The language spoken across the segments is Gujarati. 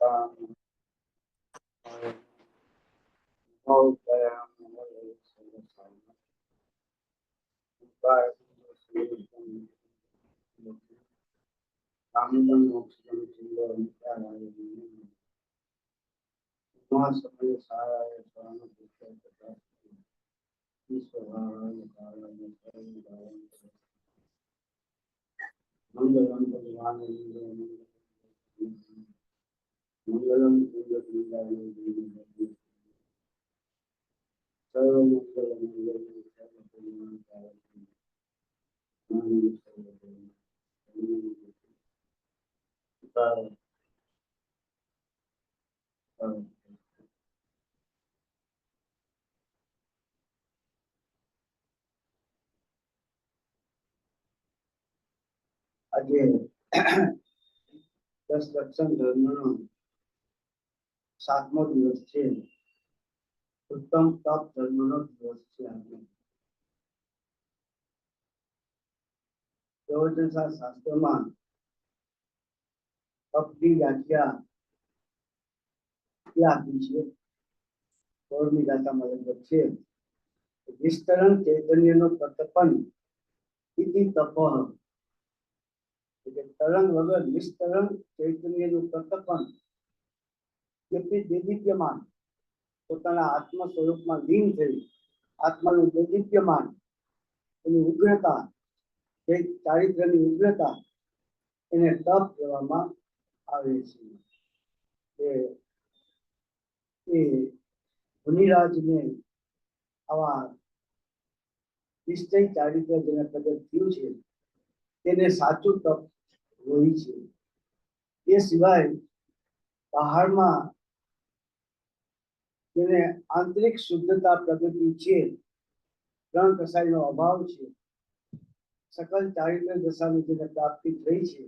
આજે 10 લક્ષણ ધર્મનો 7મો દિવસ છે. ઉત્તમ તપ ધર્મનો દિવસ છે. આજે પ્રવચન શાસ્ત્રમાં તપની વ્યાખ્યા આપી છે. 16મી ગાથામાં લગભગ છે, વિસ્તરણ ચૈતન્યનો પ્રતપન ઇતિ તપઃ. તરંગ વગર નિસ્તરંગ ચૈતન્યનું પ્રતપન, દેદીપ્યમાન, પોતાના આત્મ સ્વરૂપમાં લીન થઈ આત્માનું દેદીપ્યમાન, એની ઉગ્રતા, જે ચારિત્ર્યની ઉગ્રતા, એને તપ કહેવામાં આવે છે. એ મુનિરાજને આવા નિશ્ચય ચારિત્ર્ય જેને પ્રગટ થયું છે તેને સાચું તપ હોય છે. એ સિવાય બહારમાં જેને આંતરિક શુદ્ધતા પ્રગતિ છે, ત્રણ કસાયનો અભાવ છે, સકલ ચારિત્ર દશાની જેને પ્રાપ્તિ થઈ છે,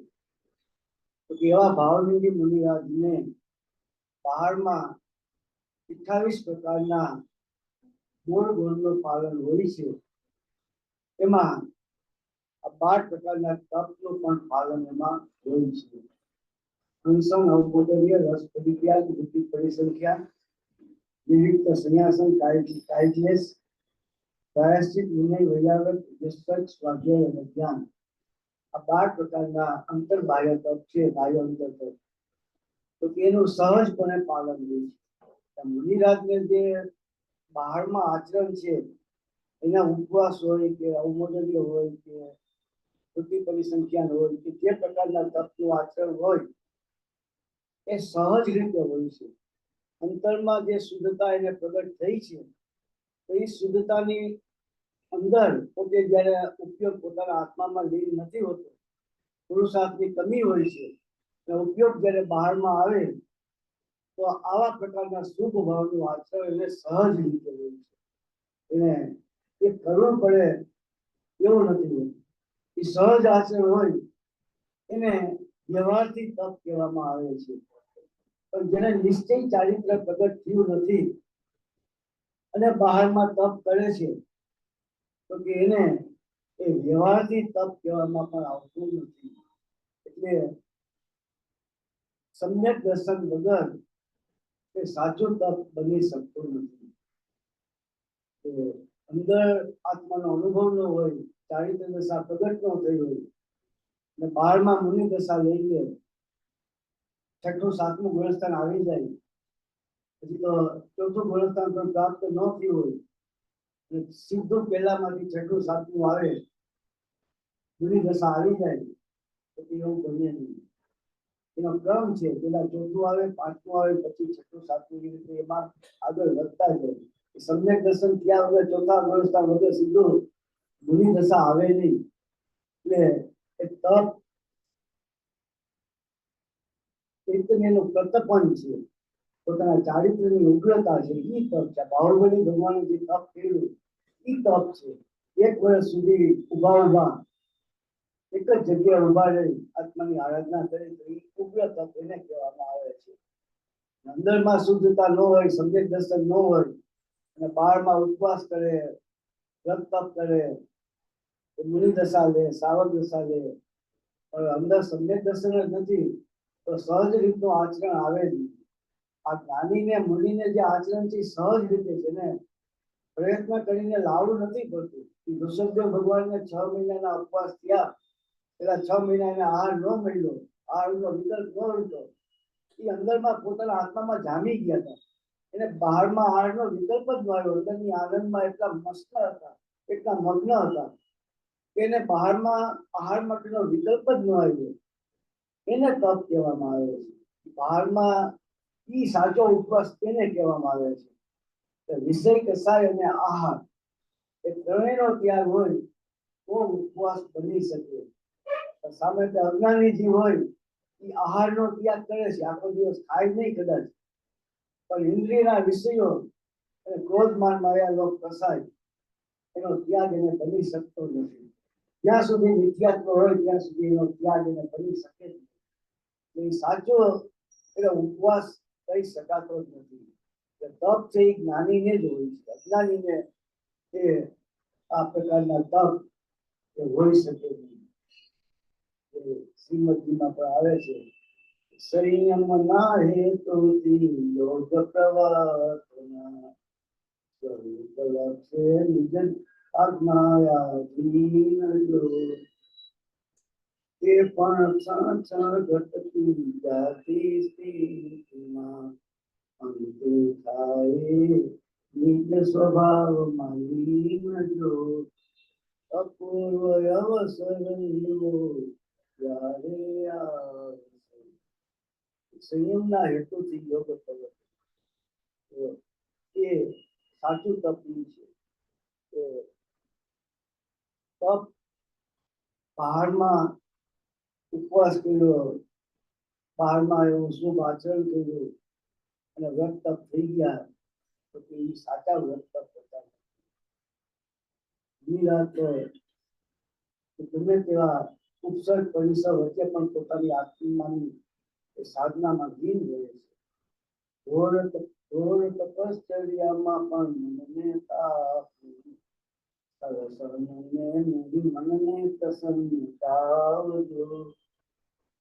તો એવા ભાવની મુનિરાજને બહારમાં 28 પ્રકારના મૂળ ગુણનું પાલન હોય છે. એમાં 12 પ્રકારના તપનું પણ પાલન એમાં હોય છે. અંશમ અવબોધર્ય રસ પ્રતિક્રિયા વૃત્તિ પરિસંખ્યા વિવિધ સંન્યાસન કાયક્લેશ પ્રાયશ્ચિત વિનય વૈયાવત નિષ્કર્ષ સ્વાધ્યાય અને જ્ઞાન. આ 12 પ્રકારના અંતર્બાહ્ય તપ છે, બાહ્ય અંતર તપ. તો એનું સહજપણે પાલન હોય છે. મુનિરાજને જે બહારમાં આચરણ છે, એના ઉપવાસ હોય કે અવમોદર્ય હોય કે વૃત્તિ પરિસંખ્યાન હોય કે જે પ્રકારના તપનું આચરણ હોય એ સહજ રીતે હોય છે. અંતરમાં જે શુદ્ધતા એને પ્રગટ થઈ છે, તો એ શુદ્ધતાની અંદર પોતે જ્યારે ઉપયોગ પોતાના આત્મામાં લીન નથી હોતો, પુરુષાર્થની કમી હોય છે, અને ઉપયોગ જ્યારે બહારમાં આવે તો આવા પ્રકારના શુભ ભાવનું આચરણ એને સહજ રીતે હોય છે. એને એ કરવું પડે એવું નથી હોતું. એ સહજ આચરણ હોય એને વ્યવહારથી તપ કહેવામાં આવે છે. પણ જેને નિશ્ચય ચારિત્ર પ્રગટ થયું નથી અને બહારમાં તપ કરે છે, તો કે એને એ વ્યવહારથી તપ કહેવામાં પણ આવતું નથી. એટલે સમ્યક દર્શન વગર એ સાચું તપ બની શકતું નથી. અંદર આત્માનો અનુભવ ન હોય, ચારિત્ર દશા પ્રગટ ન થઈ હોય અને બહારમાં મુનિ દશા લઈ લે, 6ઠું 7મું ગુણસ્થાન આવી જાય, પછી તો 4થું ગુણસ્થાન પણ પ્રાપ્ત ન થયું હોય, સીધું પહેલામાંથી 6ઠું 7મું આવે, મુનિ દશા આવી જાય, તો એવું બને નહીં. એનો ક્રમ છે, પેલા 4થું આવે, 5મું આવે, પછી 6ઠું 7મું, એ રીતે એમાં આગળ વધતા જાય. સમ્યક દર્શન થયા વગર 4થા ગુણસ્થાન વગર સીધું મુનિ દશા આવે નહીં. એટલે એ તપ ચૈતન્યનું પ્રતપન છે, પોતાના ચારિત્ર્યની ઉગ્રતા છે, એ તપ છે. બાહુબલી ભગવાને જે તપ કર્યું એ તપ છે. 1 વર્ષ સુધી ઉભા એક જ જગ્યાએ ઉભા રહી આત્માની આરાધના કરે તો એ ઉગ્ર તપ એને કહેવામાં આવે છે. અંદરમાં શુદ્ધતા ન હોય, સમ્યક દર્શન ન હોય અને બહારમાં ઉપવાસ કરે, વ્રત તપ કરે, મુનિ દશા લે, સાવક દશા લે, પણ અંદર સમ્યક દર્શન જ નથી તો સહજ રીતનું આચરણ આવે નહીં. આ જ્ઞાનીને મુનિને જે આચરણ છે સહજ રીતે છે ને, પ્રયત્ન કરીને લાવવું નથી પડતું. ઋષભદેવ ભગવાનને 6 મહિનાના ઉપવાસ થયા, પેલા 6 મહિના એને આહાર ન મળ્યો, આહારનો વિકલ્પ ન હતો, એ અંદરમાં પોતાના આત્મામાં જામી ગયા હતા. એને બહારમાં આહારનો વિકલ્પ જ ન આવ્યો. અંદરની આનંદમાં એટલા મસ્ત હતા, એટલા મગ્ન હતા કે એને બહારમાં આહાર માટેનો વિકલ્પ જ ન આવ્યો. એને તપ કહેવામાં આવે છે. બહારમાં ઈ સાચો ઉપવાસ તેને કહેવામાં આવે છે. વિષય, કસાય અને આહાર એ ત્રણેયનો ત્યાગ હોય તો ઉપવાસ બની શકે. સામે તે અજ્ઞાની જીવ હોય એ આહારનો ત્યાગ કરે છે, આખો દિવસ ખાય નહીં કદાચ, પણ ઇન્દ્રિયના વિષયો અને ક્રોધ માન માયા લોભ કસાય એનો ત્યાગ એને બની શકતો નથી. જ્યાં સુધી મિથ્યાત્વ હોય ત્યાં સુધી એનો ત્યાગ એને બની શકે નહીં. સાચો એનો ઉપવાસ કહી શકાતો જ નથી. તપ છે એ જ્ઞાનીને જ હોય છે, અજ્ઞાનીને એ આ પ્રકારના તપ એ હોઈ શકે નહીં. શ્રીમદજીમાં પણ આવે છે, સંયમ ના હેતુથી યોગ પ્રવર્તના સ્વરૂપ લક્ષ્ય નિજ આજ્ઞાયાધીન જો. તે પણ ક્ષણ ક્ષણ ઘટતી જાતી સ્થિતિમાં અંતે થાય નિજ સ્વભાવમાં લીન જો. અપૂર્વ અવસર લો ત્યારે આવશે. સંયમના હેતુથી યોગ પ્રવર્તન એ સાચું તપનું છે. તપ બહારમાં ઉપવાસ કર્યો, બહારમાં એવું શુભ આચરણ કર્યું અને વ્રત તપ થઈ ગયા તો એ સાચા વ્રત તપ હતા. ગમે તેવા ઉપસર્ગ પરિસર વચ્ચે પણ પોતાની આત્માની સાધનામાં લીન રહે છે. ઘોર તપશ્ચર્યામાં પણ મનને તાપ, મનને પ્રસન્નતાવજો.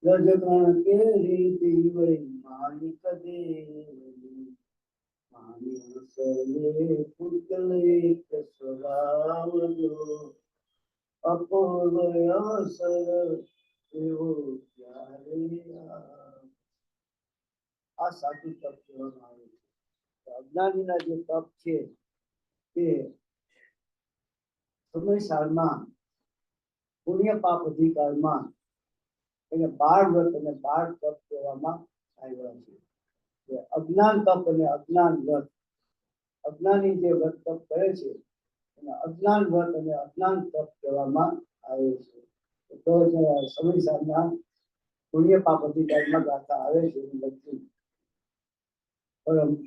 રજગણ કેરી દિવય માલિક દેવની, માનસલે પુતલેક સ્વભાવજો. અપૂર્વ અવસર એવો ત્યારે આ સાચું તપ કહેવામાં આવે છે. અજ્ઞાનીના જે તપ છે તે સમયસારમાં પુણ્ય પાપ અધિકારમાં એને બાળ વ્રત અને બાળ તપ કહેવામાં આવ્યા છે. અજ્ઞાન તપ અને અજ્ઞાન વ્રત, અજ્ઞાની જે વ્રત તપ કરે છે એને અજ્ઞાન વ્રત અને અજ્ઞાન તપ કહેવામાં આવે છે. તો સમયસારના પુણ્ય પાપ અધિકારમાં ગાથા આવે છે.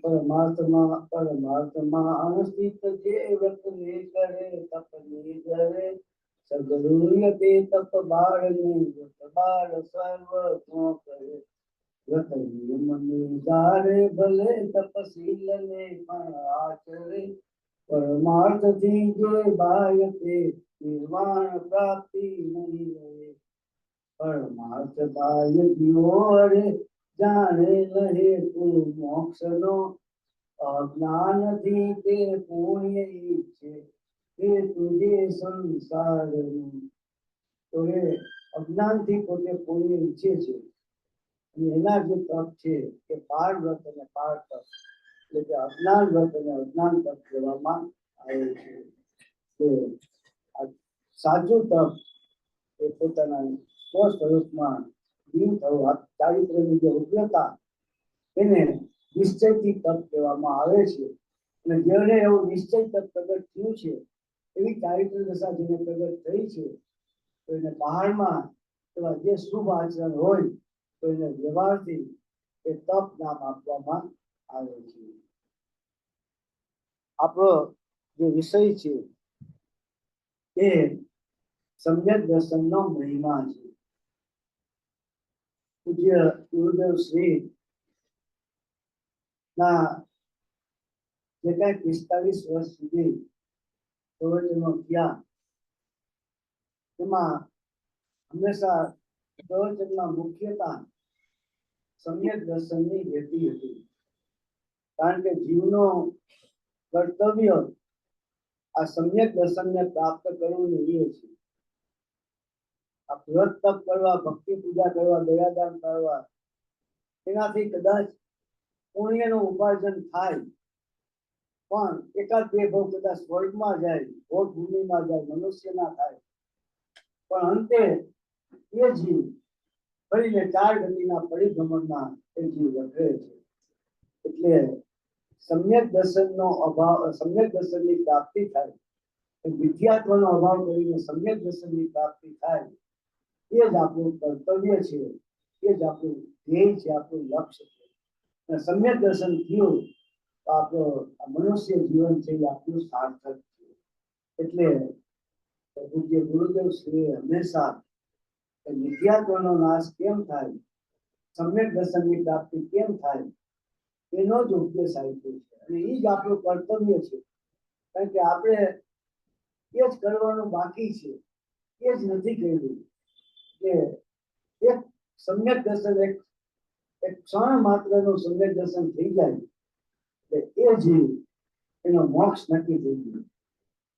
પરમાર્થમાં અનુસ્થિત જે વ્રત ને કરે તપ ને કરે, સગરુય તે તપ બાળ ને વ્રત બાળ સર્વ નો કરે. વ્રત નિયમ નિધારે ભલે તપશીલ ને પણ આચરે, પરમાર્થથી જે બાહ્ય તે નિર્વાણ પ્રાપ્તિ નહીં રહે. પરમાર્થ બાહ્ય જીવો રે જાણે લહે તું મોક્ષ નો, અજ્ઞાનથી તે પુણ્ય ઈચ્છે તે તુજે સંસારનું. તો એ અજ્ઞાનથી પોતે પુણ્ય ઈચ્છે છે અને એના જે તપ છે એ બાળ વ્રત અને બાળ તપ, એટલે કે અજ્ઞાન વ્રત અને અજ્ઞાન તપ કહેવામાં આવે છે. સાચું તપ એ પોતાના સ્વસ્વરૂપમાં લીન થવું, ચારિત્ર્યની જે ઉગ્રતા એને નિશ્ચયથી તપ કહેવામાં આવે છે. અને જેને એવું નિશ્ચય તપ પ્રગટ થયું છે, એવી ચારિત્ર્ય દશા જેને પ્રગટ થઈ છે, તો એને બહારમાં એવા જે શુભ આચરણ હોય તો એને વ્યવહારથી એ તપ નામ આપવામાં આવે છે. આપણો જે વિષય છે એ સમ્યક દર્શનનો મહિમા છે. પૂજ્ય ગુરુદેવ શ્રી ના જે કઈ 45 વર્ષ સુધી પ્રવચનો થયા એમાં હંમેશા પ્રવચનમાં મુખ્યતા સમ્યક દર્શનની હેતી હતી, કારણ કે જીવનો કર્તવ્ય આ સમ્યક દર્શનને પ્રાપ્ત કરવું એ છે. આ વ્રત તપ કરવા, ભક્તિ પૂજા કરવા, દયાદાન કરવા, એનાથી કદાચ પુણ્યનું ઉપાર્જન થાય, પણ એકાદ બે ભાવ કદાચ સ્વર્ગમાં જાય, ભોગ ભૂમિમાં જાય, મનુષ્યના થાય, પણ અંતે એ જીવ ફરીને ચાર ગતિના પરિભ્રમણમાં એ જીવ વખરે છે. એટલે સમ્યક દર્શનનો અભાવ, સમ્યક દર્શનની પ્રાપ્તિ થાય, વિદ્યાત્વનો અભાવ કરીને સમ્યક દર્શનની પ્રાપ્તિ થાય, એ જ આપણું કર્તવ્ય છે, એ જ આપણું ધ્યેય છે, આપણું લક્ષ્ય છે. અને સમ્યક દર્શન થયું તો આપણું મનુષ્ય જીવન છે એ આપણું સાર્થક છે. એટલે પૂજ્ય ગુરુદેવ શ્રી હંમેશા વિદ્યાત્વનો નાશ કેમ થાય, સમ્યક દર્શનની પ્રાપ્તિ કેમ થાય, એનો જ ઉપદેશ આપ્યો છે. અને એ જ આપણું કર્તવ્ય છે, કારણ કે આપણે એ જ કરવાનું બાકી છે, એ જ નથી કર્યું. કે એક સમ્યક દર્શન, એક ક્ષણ માત્રનું સમ્યક દર્શન થઈ જાય એટલે એ જીવ એનો મોક્ષ નક્કી થઈ ગયો.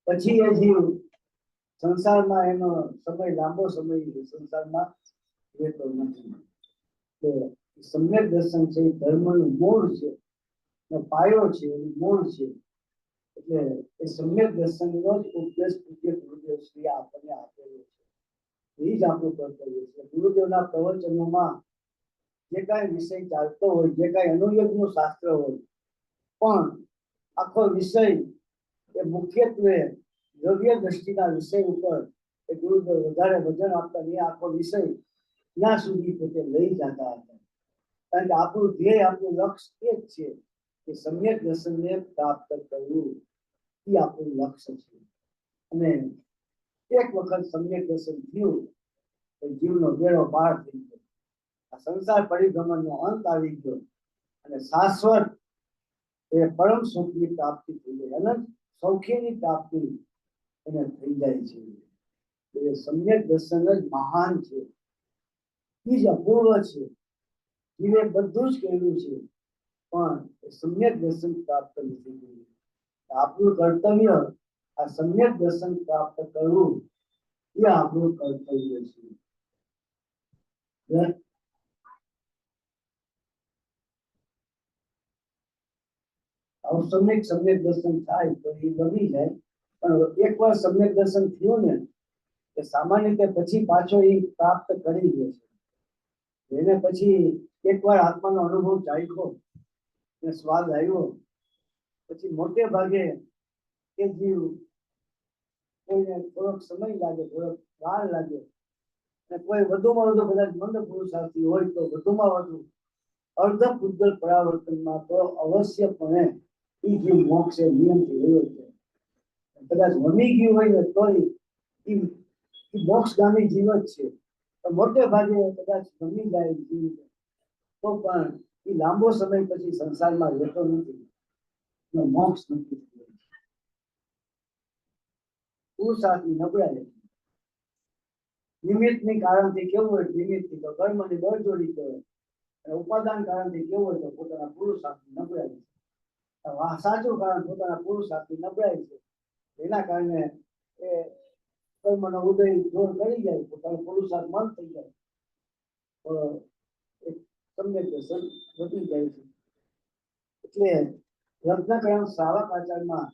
પછી એ જીવ સંસારમાં એનો સમય લાંબો સમય સંસારમાં રહેતો નથી. કે સમ્યક દર્શન છે એ ધર્મનું મૂળ છે, પાયો છે, એનું મૂળ છે. એટલે એ સમ્યક દર્શનનો જ ઉપદેશ પૂજ્ય ગુરુદેવ શ્રી આપણને આપેલો છે. એ જ આપણું કર્તવ્ય છે. ગુરુદેવના પ્રવચનોમાં જે કાંઈ વિષય ચાલતો હોય, જે કાંઈ અનુયોગનું શાસ્ત્ર હોય, પણ આખો વિષય એ મુખ્યત્વે દ્રવ્ય દ્રષ્ટિના વિષય ઉપર એ ગુરુદેવ વધારે વજન આપતા, એ આખો વિષય ત્યાં સુધી પોતે લઈ જતા હતા. કારણ કે આપણું ધ્યેય, આપણું લક્ષ્ય એ જ છે કે સમ્યક દર્શનને પ્રાપ્ત કરવું, એ આપણું લક્ષ્ય છે. અને એક વખત સમ્યક દર્શન થયું તો જીવનો બેડો પાર થઈ ગયો, આ સંસાર પરિભ્રમણનો અંત આવી ગયો, અને શાશ્વત એ પરમ સુખની પ્રાપ્તિ થઈ ગઈ, અનંત સૌખ્યની પ્રાપ્તિ એને થઈ જાય છે. એ સમ્યક દર્શન જ મહાન છે, એ જ અપૂર્વ છે. જીવે બધું જ કર્યું છે, પણ સમ્યક દર્શન પ્રાપ્ત નથી કર્યું. આપણું કર્તવ્ય આ સમ્યક દર્શન પ્રાપ્ત કરવું, એ આપણું કર્તવ્ય છે. સમ્યક દર્શન થાય તો એ બની જાય, પણ એકવાર સમ્યક દર્શન થયું ને કે સામાન્ય રીતે પછી પાછો એ પ્રાપ્ત કરી દે છે. એને પછી એકવાર આત્માનો અનુભવ ચાખ્યો ને સ્વાદ આવ્યો, પછી મોટે ભાગે એ જીવ કોઈને થોડોક સમય લાગે, થોડોક વાર લાગે, અને કોઈ વધુમાં વધુ કદાચ મંદ પુરુષાર્થી હોય તો વધુમાં વધુ અર્ધ પૂજલ પરાવર્તનમાં તો અવશ્યપણે એ જીવ મોક્ષે નિયમથી રહ્યો છે. કદાચ વમી ગયું હોય ને તોય એ મોક્ષગામી જીવ જ છે. મોટે ભાગે કદાચ વમી જાય જીવ તો પણ એ લાંબો સમય પછી સંસારમાં રહેતો નથી, મોક્ષ નથી. પુરુષાર્થની નબળાઈ નિમિત્તની કારણથી કેવું હોય, નિમિત્તથી તો કર્મની બળજોડી કહેવાય, અને ઉપાદાન કારણથી કેવું હોય તો પોતાના પુરુષાર્થની નબળાઈ. સાચું કારણ પોતાના પુરુષાર્થની નબળાઈ છે, એના કારણે એ કર્મનો ઉદય જોર કરી જાય, પોતાનો પુરુષાર્થ મંદ થઈ જાય તો એક સમ્યક દર્શન વધી જાય છે. એટલે રત્નકરણ શ્રાવક આચારમાં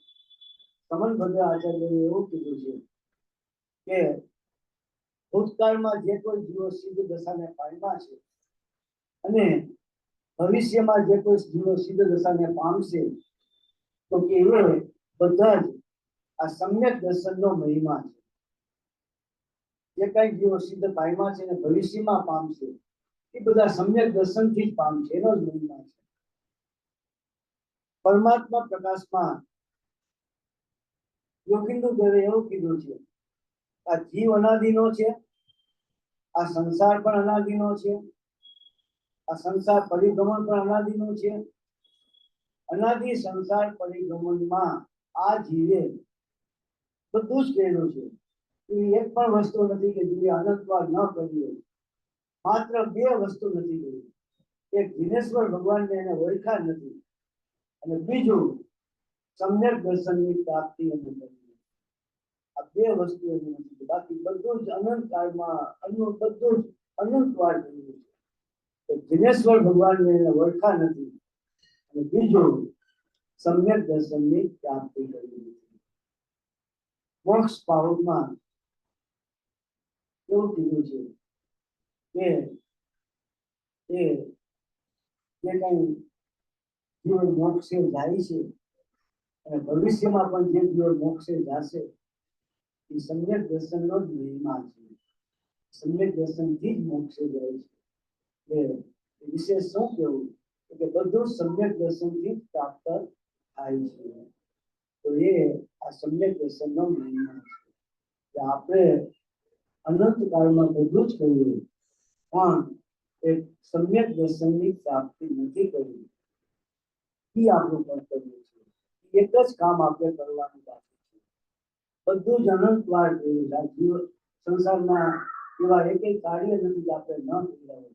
સમનભદ્ર આચાર્યએ એવું કીધું છે કે ભૂતકાળમાં જે કોઈ જીવો સિદ્ધ દશાને પામ્યા છે, અને ભવિષ્યમાં જે કોઈ જીવો સિદ્ધ દશાને પામશે, તો કે એ બધા જ આ સમ્યક દર્શનનો મહિમા છે. જે કઈ જીવો સિદ્ધ પામ્યા છે અને ભવિષ્યમાં પામશે, એ બધા સમ્યક દર્શનથી જ પામશે, એનો જ મહિમા છે. પરમાત્મા પ્રકાશમાં યોગિંદુ દેવે એવું કીધું છે, આ જીવ અનાદિનો છે, આ સંસાર પણ અનાદિનો છે, આ સંસાર પરિભ્રમણ પણ અનાદિનો છે. અનાદિ સંસાર પરિભ્રમણમાં આ જીવે બધું જ કરેલું છે. એવી એક પણ વસ્તુ નથી કે જીવે અનંતવાર ન કરી હોય. માત્ર બે વસ્તુ નથી કરી, એક જીનેશ્વર ભગવાનને એને ઓળખ્યા નથી, અને બીજું સમ્યક દર્શનની પ્રાપ્તિ એને કરી. આ બે વસ્તુ એની નથી, બાકી બધું જ અનંત કાળમાં બધું જ અનંત વાર થયું છે. જીનેશ્વર ભગવાનને એને ઓળખ્યા નથી, અને બીજું સમ્યક દર્શનની પ્રાપ્તિ કરી નથી. મોક્ષ પાવરમાં એવું કીધું છે કે જે કઈ જીવન મોક્ષે જાય છે અને ભવિષ્યમાં પણ જે જીવન મોક્ષે જશે એ સમ્યક દર્શનનો જ મહિમા છે. સમ્યક દર્શનથી જ મોક્ષે જાય છે. એ વિશે શું કહેવું કે બધું સમ્યક દર્શનથી જ પ્રાપ્ત થાય છે. તો એ આ સમ્યક દર્શનનો મહિમા છે કે આપણે અનંત કાળમાં બધું જ કર્યું પણ એક સમ્યક દર્શનની પ્રાપ્તિ નથી કરી. એ આપણું કર્તવ્ય છે. એક જ કામ આપણે કરવાનું બાકી છે. બધું જ અનંત વાર થયું છે. જીવન સંસારમાં એવા એક કાર્ય નથી કે આપણે ન કર્યા હોય,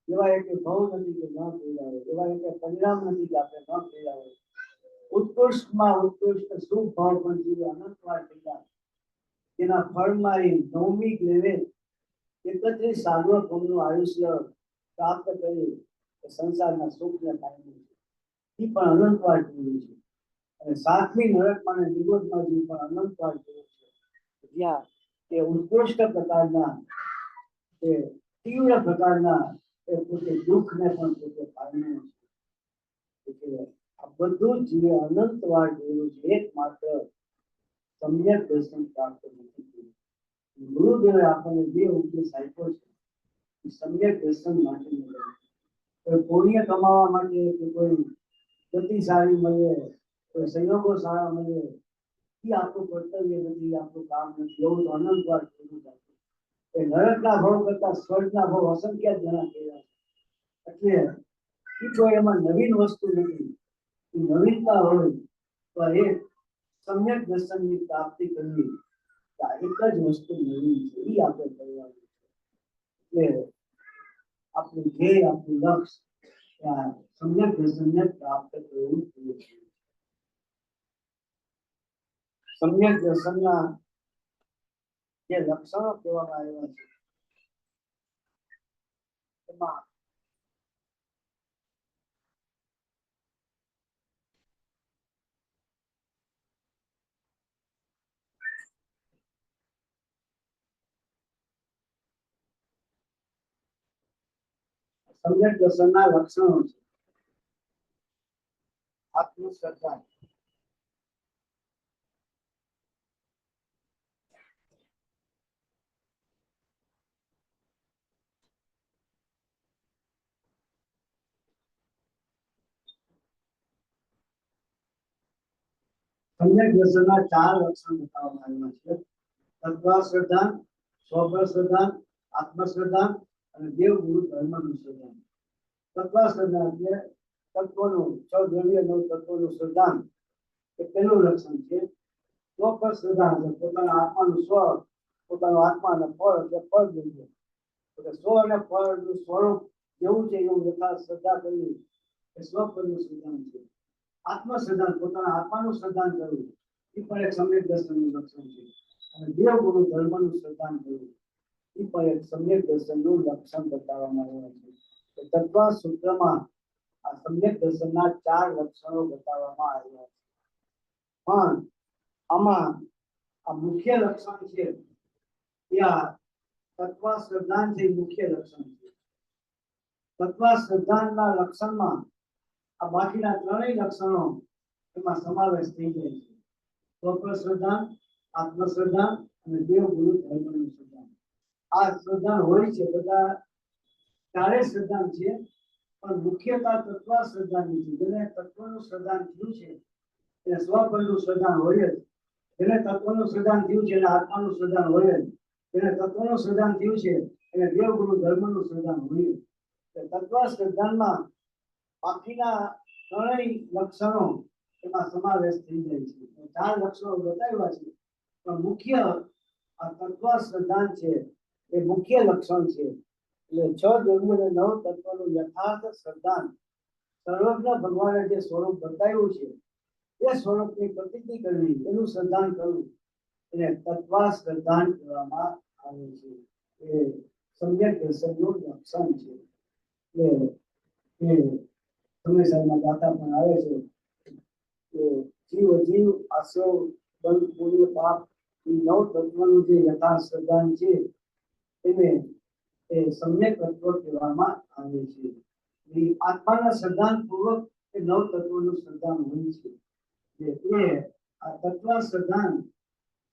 એવા એક ભાવ નથી કે ન કર્યા હોય, એવા એક પરિણામ નથી કે આપણે ન કર્યા હોય. ઉત્કૃષ્ટમાં ઉત્કૃષ્ટ શુભ ભાવ પણ જીવે અનંત વાર થયા, તેના ફળમાં એ નવમી ગ્લેવે 31 સાર્વભૌમનું આયુષ્ય પ્રાપ્ત કરી સંસારના સુખને પામ્યું છે. એ પણ અનંત વાર થયું છે. અને 7મી નરકમાં અને નિરોધમાં જે પણ અનંત વાર થયું છે, જ્યાં તે ઉત્કૃષ્ટ પ્રકારના તે તીવ્ર પ્રકારના એ પોતે દુઃખને પણ પોતે પામ્યું છે. એટલે આ બધું જ જે અનંત વાર થયું છે, એકમાત્ર સમ્યક દર્શન પ્રાપ્ત નથી થયું. ગુરુદેવે આપણને બે ઉપદેશ આપ્યો છે. સમ્યક દર્શન માટે કોઈ પુણ્ય કમાવા માટે કે કોઈ ગતિ સારી મળે, કોઈ સંયોગો સારા મળે, એ આપણું કર્તવ્ય નથી, આપણું કામ નથી. એવું તો અનંત વાર થયું છે. એ નરકના ભાવ કરતા સ્વર્ગના ભાવ અસંખ્ય જણા થયા છે. એટલે એ કોઈ એમાં નવીન વસ્તુ નથી. એ નવીનતા હોય તો એક સમ્યક દર્શનની પ્રાપ્તિ કરવી, એક જ વસ્તુ નવીન છે, એ આપણે કરવાનું છે. એટલે આપણું ધ્યેય, આપણું લક્ષ્ય સમ્યક દર્શનને પ્રાપ્ત કરવું જોઈએ. સમ્યક દર્શનના જે લક્ષણો કહેવામાં આવ્યા છે એમાં સમ્યક દર્શનના લક્ષણો છે. આત્મશ્રદ્ધા, સમ્યક દર્શનના 4 લક્ષણ બતાવવામાં આવ્યા છે. તત્વશ્રદ્ધા, સ્વપ્રશ્રદ્ધા, આત્મશ્રદ્ધા અને દેવગુરુ ધર્મનું શ્રદ્ધા. તત્વશ્રદ્ધા એટલે તત્વનું 6 દ્રવ્ય 9 તત્વનું શ્રદ્ધા એ પહેલું લક્ષણ છે. સ્વપ્રશ્રદ્ધા એટલે પોતાના આત્માનું સ્વ, પોતાનો આત્મા અને ફળ એટલે ફળ દ્રવ્ય. એટલે સ્વ અને ફળનું સ્વરૂપ જેવું છે એવું યથાર્થ શ્રદ્ધા કરવી એ સ્વપ્રનું શ્રદ્ધા છે. આત્મશ્રદ્ધા પોતાના આત્માનું શ્રદ્ધા કરવું એ પણ એક સમ્યક દર્શનનું લક્ષણ છે. અને દેવગુરુ ધર્મનું શ્રદ્ધા કરવું એ પણ એક સમ્યક દર્શનનું લક્ષણ બતાવવામાં આવ્યા છે. તત્વ સૂત્રમાં આ સમ્યક દર્શનના 4 લક્ષણો બતાવવામાં આવ્યા છે. પણ આમાં આ મુખ્ય લક્ષણ છે ત્યાં તત્વ શ્રદ્ધા જે મુખ્ય લક્ષણ છે. તત્વ શ્રદ્ધાના લક્ષણમાં આ બાકીના ત્રણેય લક્ષણો એમાં સમાવેશ થઈ જાય છે. સ્વપ્રશ્રદ્ધા, આત્મશ્રદ્ધા અને દેવગુરુ ધર્મની શ્રદ્ધા. આ શ્રદ્ધા હોય છે, બધા 4 શ્રદ્ધા છે, પણ મુખ્યતા તત્વ શ્રદ્ધાની છે. જેને તત્વનું શ્રદ્ધા થયું છે એને સ્વપરનું શ્રદ્ધા હોય જ. જેને તત્વનું શ્રદ્ધા થયું છે એને આત્માનું શ્રદ્ધા હોય જ. જેને તત્વનું શ્રદ્ધા થયું છે એને દેવગુરુ ધર્મનું શ્રદ્ધા હોય જ. તત્વ શ્રદ્ધામાં બાકીના ત્રણેય લક્ષણો એમાં સમાવેશ થઈ જાય છે. 4 લક્ષણો બતાવ્યા છે, પણ મુખ્ય આ તત્વ શ્રદ્ધા છે એ મુખ્ય લક્ષણ છે. એટલે છ દ્રવ્યો અને નવ તત્વનું યથાર્થ શ્રદ્ધાન સર્વજ્ઞ ભગવાને જે સ્વરૂપ બતાવ્યું છે એ સ્વરૂપની પ્રતીતિ કરવી, એનું શ્રદ્ધાન કરવું એને તત્વા શ્રદ્ધાન કહેવામાં આવે છે. એ સમ્યક દર્શનનું લક્ષણ છે. એટલે હંમેશાના ગાથા પણ આવે છે કે જીવ અજીવ આશ્રવ બંધ પુણ્ય પાપ એ નવ તત્વનું જે યથાર્થ શ્રદ્ધાન છે એને એ સમ્યક તત્વ કહેવામાં આવે છે. આત્માના શ્રદ્ધાન પૂર્વક એ નવ તત્વોનું શ્રદ્ધાન હોય છે. એ આ તત્વ શ્રદ્ધાન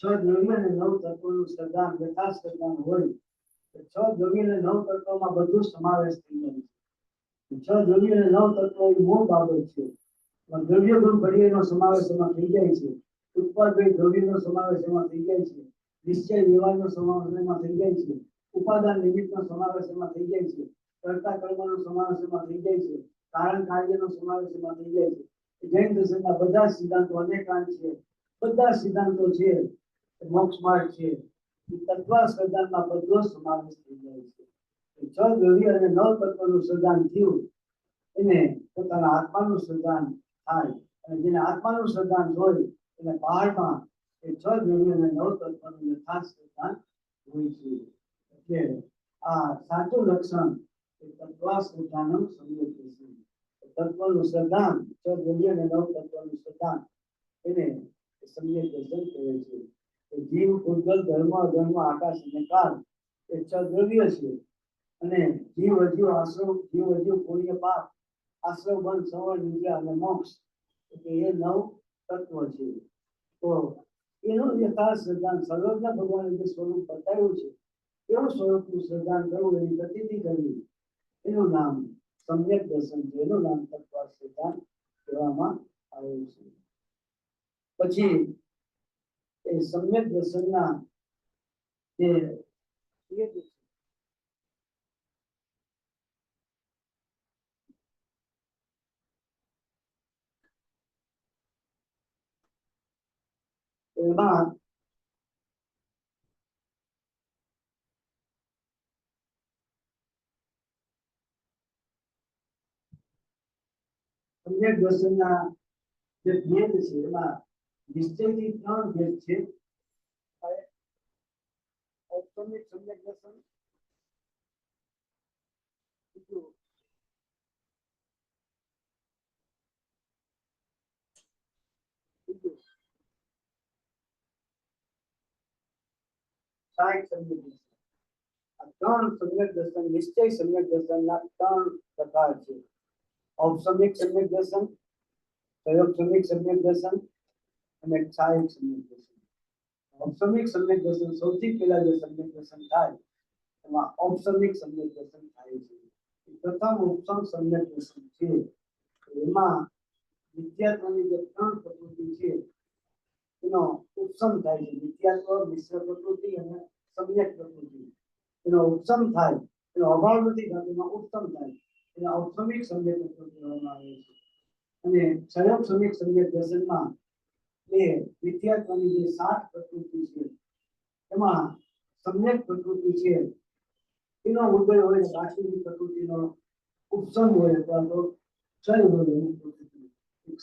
છ દ્રવ્ય અને નવ તત્વોનું શ્રદ્ધાન યથાર્થ શ્રદ્ધાન હોય તો છ દ્રવ્ય અને નવ તત્વોમાં બધું સમાવેશ થઈ જાય છે. છ દ્રવ્ય અને નવ તત્વો એ મૂળ બાબત છે. દ્રવ્ય ગુણ ઘડીનો સમાવેશ એમાં થઈ જાય છે. ઉત્પાદક દ્રવ્યનો સમાવેશ એમાં થઈ જાય છે. નિશ્ચય વ્યવહારનો સમાવેશ એમાં થઈ જાય છે. ઉપાદાન નિમિત્તનો સમાવેશ એમાં થઈ જાય છે. કર્તા કર્મનો સમાવેશ એમાં થઈ જાય છે. કારણ કાર્યનો સમાવેશ એમાં થઈ જાય છે. જૈન દર્શનના બધા સિદ્ધાંતો અનેકાંત છે. બધા સિદ્ધાંતો છે મોક્ષ માર્ગ છે. તત્વ શ્રદ્ધાનમાં બધો સમાવેશ થઈ જાય છે. છ દ્રવ્ય અને નવ તત્વનું શ્રદ્ધાન થયું એને પોતાના આત્માનું શ્રદ્ધાન થાય અને જેને આત્માનું શ્રદ્ધાન હોય એને પહાડમાં એ છ દ્રવ્ય અને નવ તત્વનું યથાર્થ શ્રદ્ધાન હોય છે. એટલે આ સાચું લક્ષણ એ તત્વ શ્રદ્ધાનું સમ્યક દર્શન. તત્વનું શ્રદ્ધાન છ દ્રવ્ય અને નવ તત્વનું શ્રદ્ધાન એને સમ્યક દર્શન કહે છે. જીવ ભૂતગલ ધર્મ અધર્મ આકાશ અને કાળ એ છ દ્રવ્ય છે અને જીવ અજીવ આશ્રવ જીવ અજીવ પુણ્ય પાપ આશ્રવ બંધ સવર નિદ્રા અને મોક્ષ એટલે એ નવ તત્વ છે. તો એનું યથાર્થ શ્રદ્ધાન સર્વજ્ઞ ભગવાને જે સ્વરૂપ બતાવ્યું છે એવું સ્વરૂપનું શ્રદ્ધાન કરવું, એની પ્રતીતિ કરવી, એનું નામ સમ્યક દર્શન છે. એનું નામ તત્વ શ્રદ્ધાન કહેવામાં આવે છે. પછી એ સમ્યક દર્શનના જે એમાં સમ્યક દર્શનના જે ભેદ છે એમાં નિશ્ચયથી ત્રણ ભેદ છે. ઔપચારિક સમ્યક દર્શન, સાહિક સમ્યક દર્શન. આ ત્રણ સમ્યક દર્શન નિશ્ચય સમ્યક દર્શનના ત્રણ પ્રકાર છે. ઔપચારિક સમ્યક દર્શન, પ્રયોગસમિક સમ્યક દર્શન અને સાહિક સમ્યક દર્શન. ઔપચારિક સમ્યક દર્શન સૌથી પહેલા જે સમ્યક દર્શન થાય એમાં ઔપચારિક સમ્યક દર્શન થાય છે. પ્રથમ ઉપસમ સમ્યક દર્શન છે. એમાં વિદ્યાત્વની જે ત્રણ પ્રકૃતિ છે એનો ઉપસમ થાય છે. વિદ્યાત્વ, મિશ્ર પ્રકૃતિ અને સમ્યક પ્રકૃતિ એનો ઉપસમ થાય, એનો અભાવ નથી થતો, એમાં ઉપસમ થાય એને ઔપચારિક સમ્યક પ્રકૃતિ કહેવામાં આવે છે. અને સહયોગ સમ્યક સમ્યક દર્શનમાં એ વિદ્યાત્વની જે 7 પ્રકૃતિ છે એમાં સમ્યક પ્રકૃતિ છે એનો ઉદય હોય, બાકીની પ્રકૃતિનો ઉપસમ હોય અથવા તો ક્ષય હોય એની પ્રકૃતિ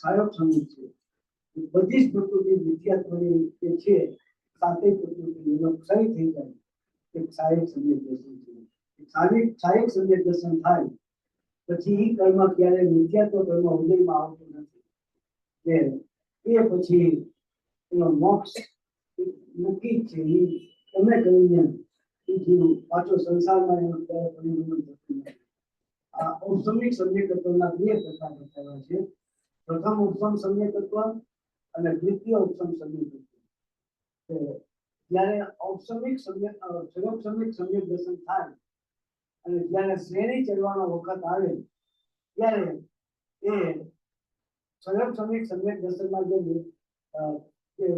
સહયોગ સમ્યક છે. બધી જ પ્રકૃતિ વિદ્યાત્વની જે છે સાતેય પ્રકૃતિ એનો ક્ષય થઈ જાય એક સહાયક સમ્યક દર્શન છે. સહાયક સમ્યક દર્શન થાય પછી એ કર્મ ક્યારે મિથ્યાત્વ કર્મ ઉદયમાં આવતું નથી. એ પછી એનો મોક્ષ મૂકી છે. તમે કહીને એ જીવ પાછો સંસારમાં એનો પરિવર્તન થતું નથી. આ ઔપચારિક સમ્યક તત્વના બે પ્રકાર બતાવ્યા છે. પ્રથમ ઉપસમ સમ્યક તત્વ અને દ્વિતીય ઉપસમ સમ્યક તત્વ. જ્યારે ઔપચારિક સમ્યક સહયોગ સમ્યક સમ્યક દર્શન થાય અને જ્યારે શ્રેણી ચડવાનો વખત આવે ત્યારે એ સહયોગ સમ્યક સમ્યક દર્શનમાં જે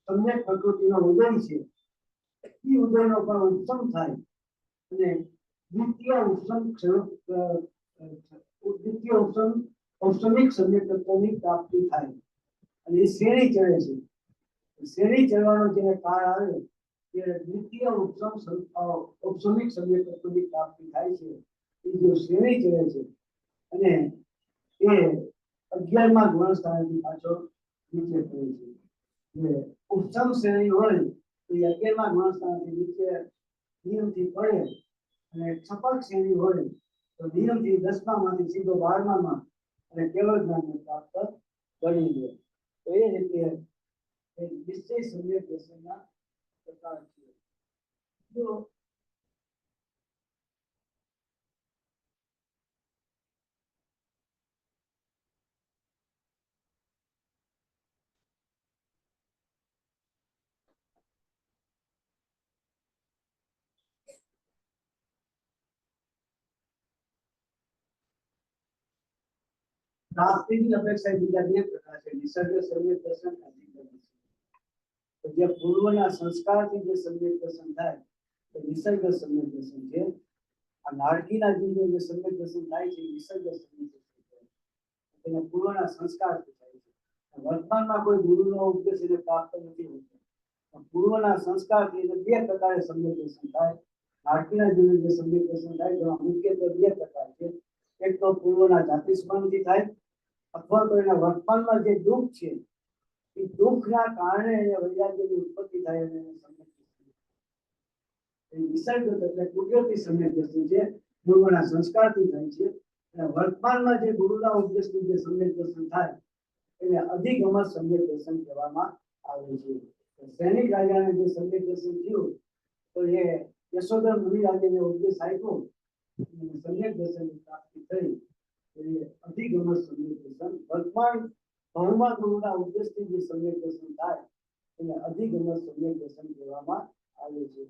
સમ્યક પ્રકૃતિનો ઉદય છે એ ઉદયનો પણ ઉપસમ થાય અને દ્વિતીય ઉપસમ ઔપચારિક સમ્યક તત્વની પ્રાપ્તિ થાય અને એ શ્રેણી ચડે છે. શ્રેણી ચડવાનો જ્યારે કાળ આવે દ્વિતીય ઉપસમિક સમ્યક તત્વની પ્રાપ્તિ થાય છે એ જે શ્રેણી ચડે છે અને એ 11મા ગુણસ્થાનથી પાછો નીચે પડે છે. જે ઉત્તમ શ્રેણી હોય તો એ 11મા ગુણસ્થાનથી નીચે નિયમથી પડે અને છપક શ્રેણી હોય તો નિયમથી 10મામાંથી સીધો 12મામાં અને કેવળ જ્ઞાનને પ્રાપ્ત કરી લે. તો એ રીતે નિશ્ચય સમ્યક દર્શનના પ્રકાર છે. જો પ્રાપ્તિની અપેક્ષા બીજા બે પ્રકાર છે, નિસર્ગ સમ્યક દર્શન અને અધિગમ દર્શન. તો જે પૂર્વના સંસ્કારથી જે સમ્યક દર્શન થાય તો નિસર્ગ સમ્યક દર્શન છે. આ નારકીના જીવને જે સમ્યક દર્શન થાય છે નિસર્ગ સમ્યક દર્શન છે. તેને પૂર્વના સંસ્કારથી થાય છે. વર્તમાનમાં કોઈ ગુરુનો ઉપદેશ એને પ્રાપ્ત નથી હોતો. પૂર્વના સંસ્કારથી એને બે પ્રકારે સમ્યક દર્શન થાય. નારકીના જીવને જે સમ્યક દર્શન થાય તેમાં મુખ્યત્વે બે પ્રકાર છે. એક તો પૂર્વના જાતિ સ્મરણથી થાય અથવા તો એના વર્તમાનમાં જે દુઃખ છે એ દુઃખના કારણે એને વૈરાગ્યની ઉત્પત્તિ થાય અને એને સમ્યક દર્શન. એ નિસર્ગ એટલે કુદરતી સમ્યક દર્શન છે, પૂર્વના સંસ્કારથી થાય છે. અને વર્તમાનમાં જે ગુરુના ઉપદેશથી જે સમ્યક દર્શન થાય એને અધિગમ સમ્યક દર્શન કહેવામાં આવે છે. સૈનિક રાજાને જે સમ્યક દર્શન થયું તો એ યશોધર મુનિ રાજાને ઉપદેશ આપ્યો સમ્યક દર્શનની પ્રાપ્તિ થઈ. અધિગમ સમ્યક દર્શન. વર્તમાન ભવમાં ગુરુના ઉપદેશથી જે સમ્યક દર્શન થાય એને અધિગમ સમ્યક દર્શન કહેવામાં આવે છે.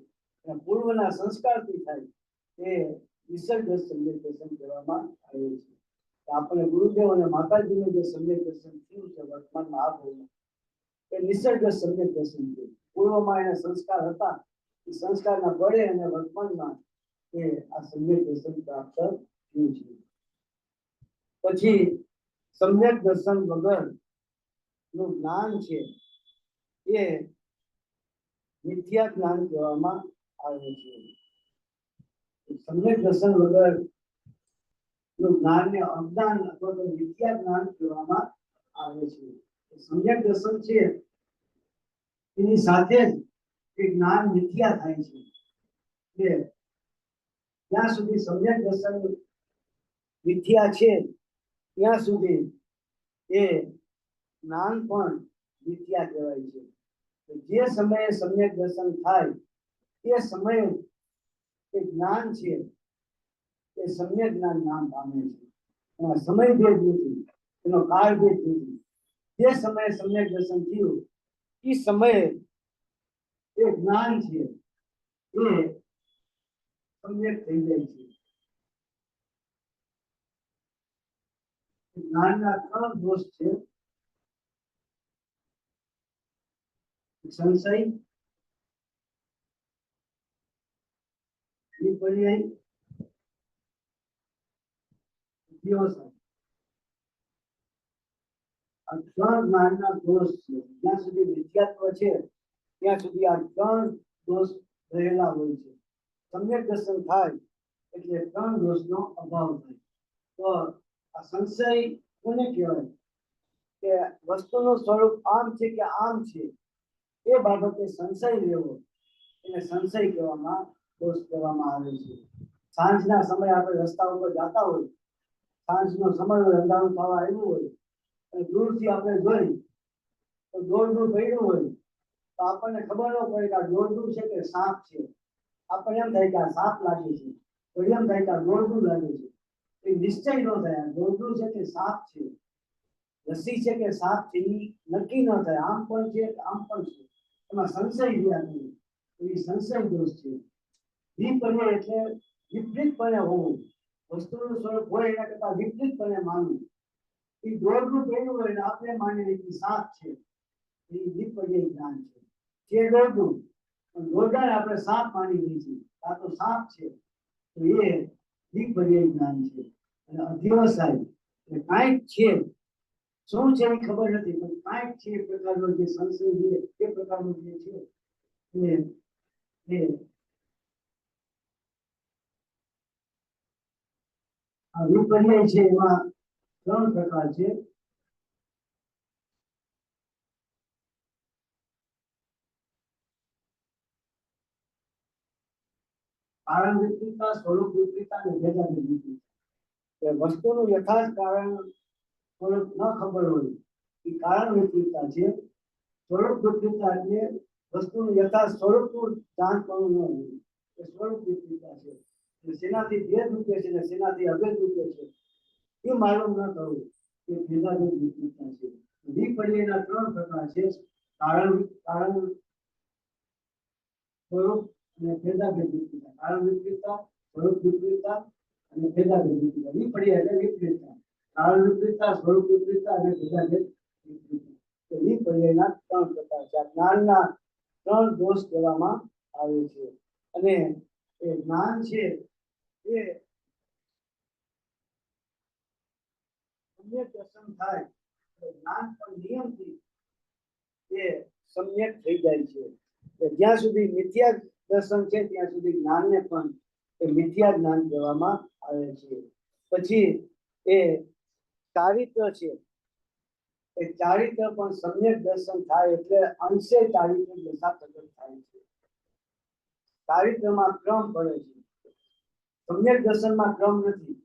અને પૂર્વના સંસ્કારથી થાય તે નિસર્ગ સમ્યક દર્શન કહેવામાં આવે છે. આપણે ગુરુદેવ અને માતાજીનું જે સમ્યક દર્શન થયું છે વર્તમાનમાં આ ભવમાં એ નિસર્ગ સમ્યક દર્શન છે. પૂર્વમાં એના સંસ્કાર હતા એ સંસ્કારના બળે અને વર્તમાનમાં એ આ સમ્યક દર્શન પ્રાપ્ત થયું છે. પછી સમ્યક દર્શન વગર નું જ્ઞાન છે એ મિથ્યા જ્ઞાન કહેવામાં આવે છે. સમ્યક દર્શન વગર નું જ્ઞાનને અજ્ઞાન અથવા તો મિથ્યા જ્ઞાન કહેવામાં આવે છે. સમ્યક દર્શન છે એની સાથે જ એ જ્ઞાન મિથ્યા થાય છે. કે જ્યાં સુધી સમ્યક દર્શન મિથ્યા છે ત્યાં સુધી એ જ્ઞાન પણ મિથ્યા કહેવાય છે. જે સમયે સમ્યક દર્શન થાય એ સમયે એ જ્ઞાન છે એ સમ્યક જ્ઞાન નામ પામે છે. એનો સમય ભેદ નથી, એનો કાળ ભેદ નથી. જે સમયે સમ્યક દર્શન થયું એ સમયે એ જ્ઞાન છે એ સમ્યક થઈ જાય છે. જ્ઞાનના ત્રણ દોષ છે, સંશય, વિપર્યય, વ્યવસાય. આ ત્રણ જ્ઞાનના દોષ છે. જ્યાં સુધી મિથ્યાત્વ છે ત્યાં સુધી આ ત્રણ દોષ રહેલા હોય છે. સમ્યક દર્શન થાય એટલે ત્રણ દોષનો અભાવ થાય. તો આ સંશય કોને કહેવાય કે વસ્તુનું સ્વરૂપ આમ છે કે આમ છે એ બાબતે સંશય લેવો એને સંશય કહેવામાં દોષ કહેવામાં આવે છે. સાંજના સમયે આપણે રસ્તા ઉપર જતા હોય, સાંજનો સમય હોય, અંધારું થવા આવ્યું હોય અને દૂરથી આપણે જોઈ તો દોરડું પડ્યું હોય તો આપણને ખબર ન પડે કે આ દોરડું છે કે સાપ છે. આપણને એમ થાય કે આ સાપ લાગે છે, તો એમ થાય કે આ દોરડું લાગે છે. એ નિશ્ચય ન થાય દોરડું છે કે સાપ છે, રસી છે કે સાપ છે એ નક્કી ન થાય. આમ પણ છે આમ પણ છે, એમાં સંશય રહ્યા નહીં. એ સંશય દોષ છે. વિપર્યય એટલે વિપરીતપણે હોવું, વસ્તુનું સ્વરૂપ હોય એના કરતા વિપરીતપણે માનવું. એ દોરડું પડ્યું હોય ને આપણે માની લઈએ સાપ છે, એ વિપર્યય જ્ઞાન છે. જે દોરડું પણ દોરડાને આપણે સાપ માની લઈએ છીએ, આ તો સાપ છે, તો એ વિપર્યય જ્ઞાન છે. અને અધ્યવસાય એટલે કાંઈક છે, શું છે એ ખબર નથી પણ કાંઈક છે એ પ્રકારનો જે સંશય છે એ પ્રકારનો જે છે એ એ આ વિપર્યય છે એમાં 3 પ્રકાર છે. કારણ વિપરીતતા, સ્વરૂપ વિપરીતતા અને ભેદાભેદ વિપરીતતા. વસ્તુનું યથાર્થ કારણ સ્વરૂપ ન ખબર હોય એ કારણ વિપરીતતા છે. સ્વરૂપ વિપરીતતા એટલે વસ્તુનું યથાર્થ સ્વરૂપનું જાણ કરવું ન હોય એ સ્વરૂપ વિપરીતતા છે. શેનાથી ભેદ રૂપે છે ને શેનાથી અભેદ રૂપે છે એ માલુમ ન થવું એ ભેદાભેદ વિપરીતતા છે. વિપર્યયના 3 પ્રકાર છે. કારણ સ્વરૂપ અને ભેદાભેદ વિપરીતતા. કારણ વિપરીતતા, સ્વરૂપ વિપરીતતા અને ભેદાભેદ વિપરીતતા. વિપર્યય એટલે વિપરીતતા. કારણ વિપરીતતા, સ્વરૂપ વિપરીતતા અને ભેદાભેદ વિપરીતતા. તો વિપર્યયના 3 પ્રકાર છે. આ જ્ઞાનના 3 દોષ કહેવામાં આવે છે. અને એ જ્ઞાન છે એ સમ્યક દર્શન થાય તો જ્ઞાન પણ નિયમથી એ સમ્યક થઈ જાય છે. જ્યાં સુધી મિથ્યા દર્શન છે ત્યાં સુધી જ્ઞાનને પણ એ મિથ્યા જ્ઞાન કહેવામાં આવે છે. પછી એ ચારિત્ર છે એ ચારિત્ર પણ સમ્યક દર્શન થાય એટલે અંશે ચારિત્ર દશા પ્રગટ થાય છે. ચારિત્રમાં ક્રમ પડે છે. સમ્યક દર્શનમાં ક્રમ નથી.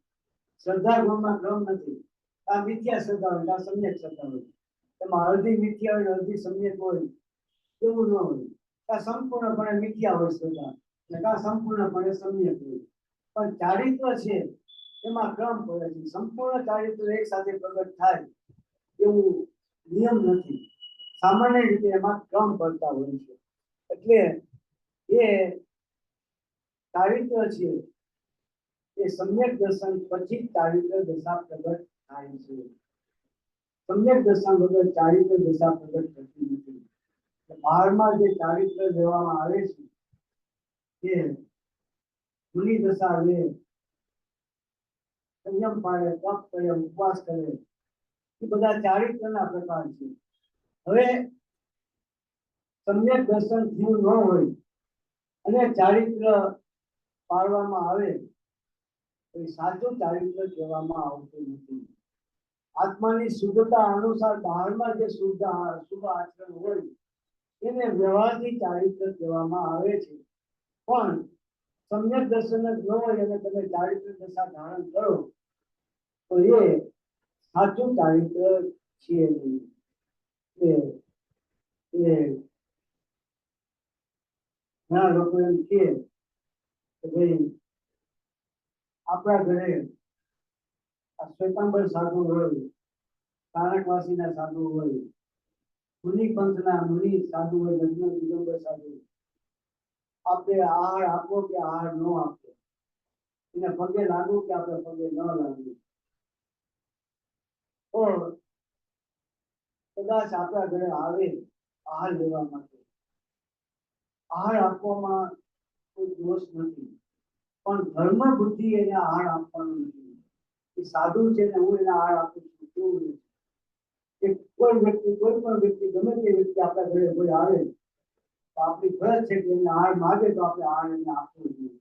શ્રદ્ધા ગુણમાં ક્રમ નથી. આ મિથ્યા શ્રદ્ધા હોય, આ સમ્યક શ્રદ્ધા હોય. એમાં અડધી મિથ્યા હોય, અડધી સમ્યક હોય એવું ન હોય. આ સંપૂર્ણપણે મિથ્યા હોય શ્રદ્ધા એટલે આ સંપૂર્ણપણે સમ્યક હોય. પણ ચારિત્ર છે એમાં ક્રમ પડે છે. સંપૂર્ણ ચારિત્ર એક સાથે પ્રગટ થાય એવું નિયમ નથી. સામાન્ય રીતે એમાં ક્રમ પડતા હોય છે. એટલે એ ચારિત્ર છે એ સમ્યક દર્શન પછી ચારિત્ર દશા પ્રગટ થાય છે. સમ્યક દર્શન વગર ચારિત્ર દશા પ્રગટ થતી નથી. બહારમાં જે ચારિત્ર લેવામાં આવે છે કે મુનિ દશા લે, સંયમ પાળે, તપ કરે, ઉપવાસ કરે, એ બધા ચારિત્રના પ્રકાર છે. હવે સમ્યક દર્શન થયું ન હોય અને ચારિત્ર પાળવામાં આવે તો સાચું ચારિત્ર કહેવામાં આવતું નથી. આત્માની શુદ્ધતા અનુસાર બહારમાં જે શુભ આચરણ હોય એને વ્યવહારથી ચારિત્ર કહેવામાં આવે છે. પણ સમ્યક દર્શન જ ન હોય અને તમે ચારિત્ર દશા ધારણ કરો તો એ સાચું ચારિત્ર છે નહીં. ઘણા લોકો એમ કે ભાઈ આપણા ઘરે આ શ્વેતાંબર સાધુ હોય, તારકવાસીના સાધુ હોય, મુનિ પંથના મુનિ સાધુ હોય, લગ્ન દિગંબર સાધુ, આપણે આહાર આપો કે આહાર ન આપો, એને પગે લાગુ કે આપણે પગે ન લાગવું, તો કદાચ આપણા ઘરે આવે આહાર લેવા માટે, આહાર આપવામાં કોઈ દોષ નથી. પણ ધર્મ બુદ્ધિ એને આહાર આપવાનો નથી. એ સાધુ છે ને હું એને આહાર આપું છું કેવું નથી. કે કોઈ વ્યક્તિ, કોઈ પણ વ્યક્તિ, ગમે તે વ્યક્તિ આપણા ઘરે કોઈ આવે તો આપણી ફરજ છે કે એને આહાર માગે તો આપણે આહાર એને આપવો જોઈએ.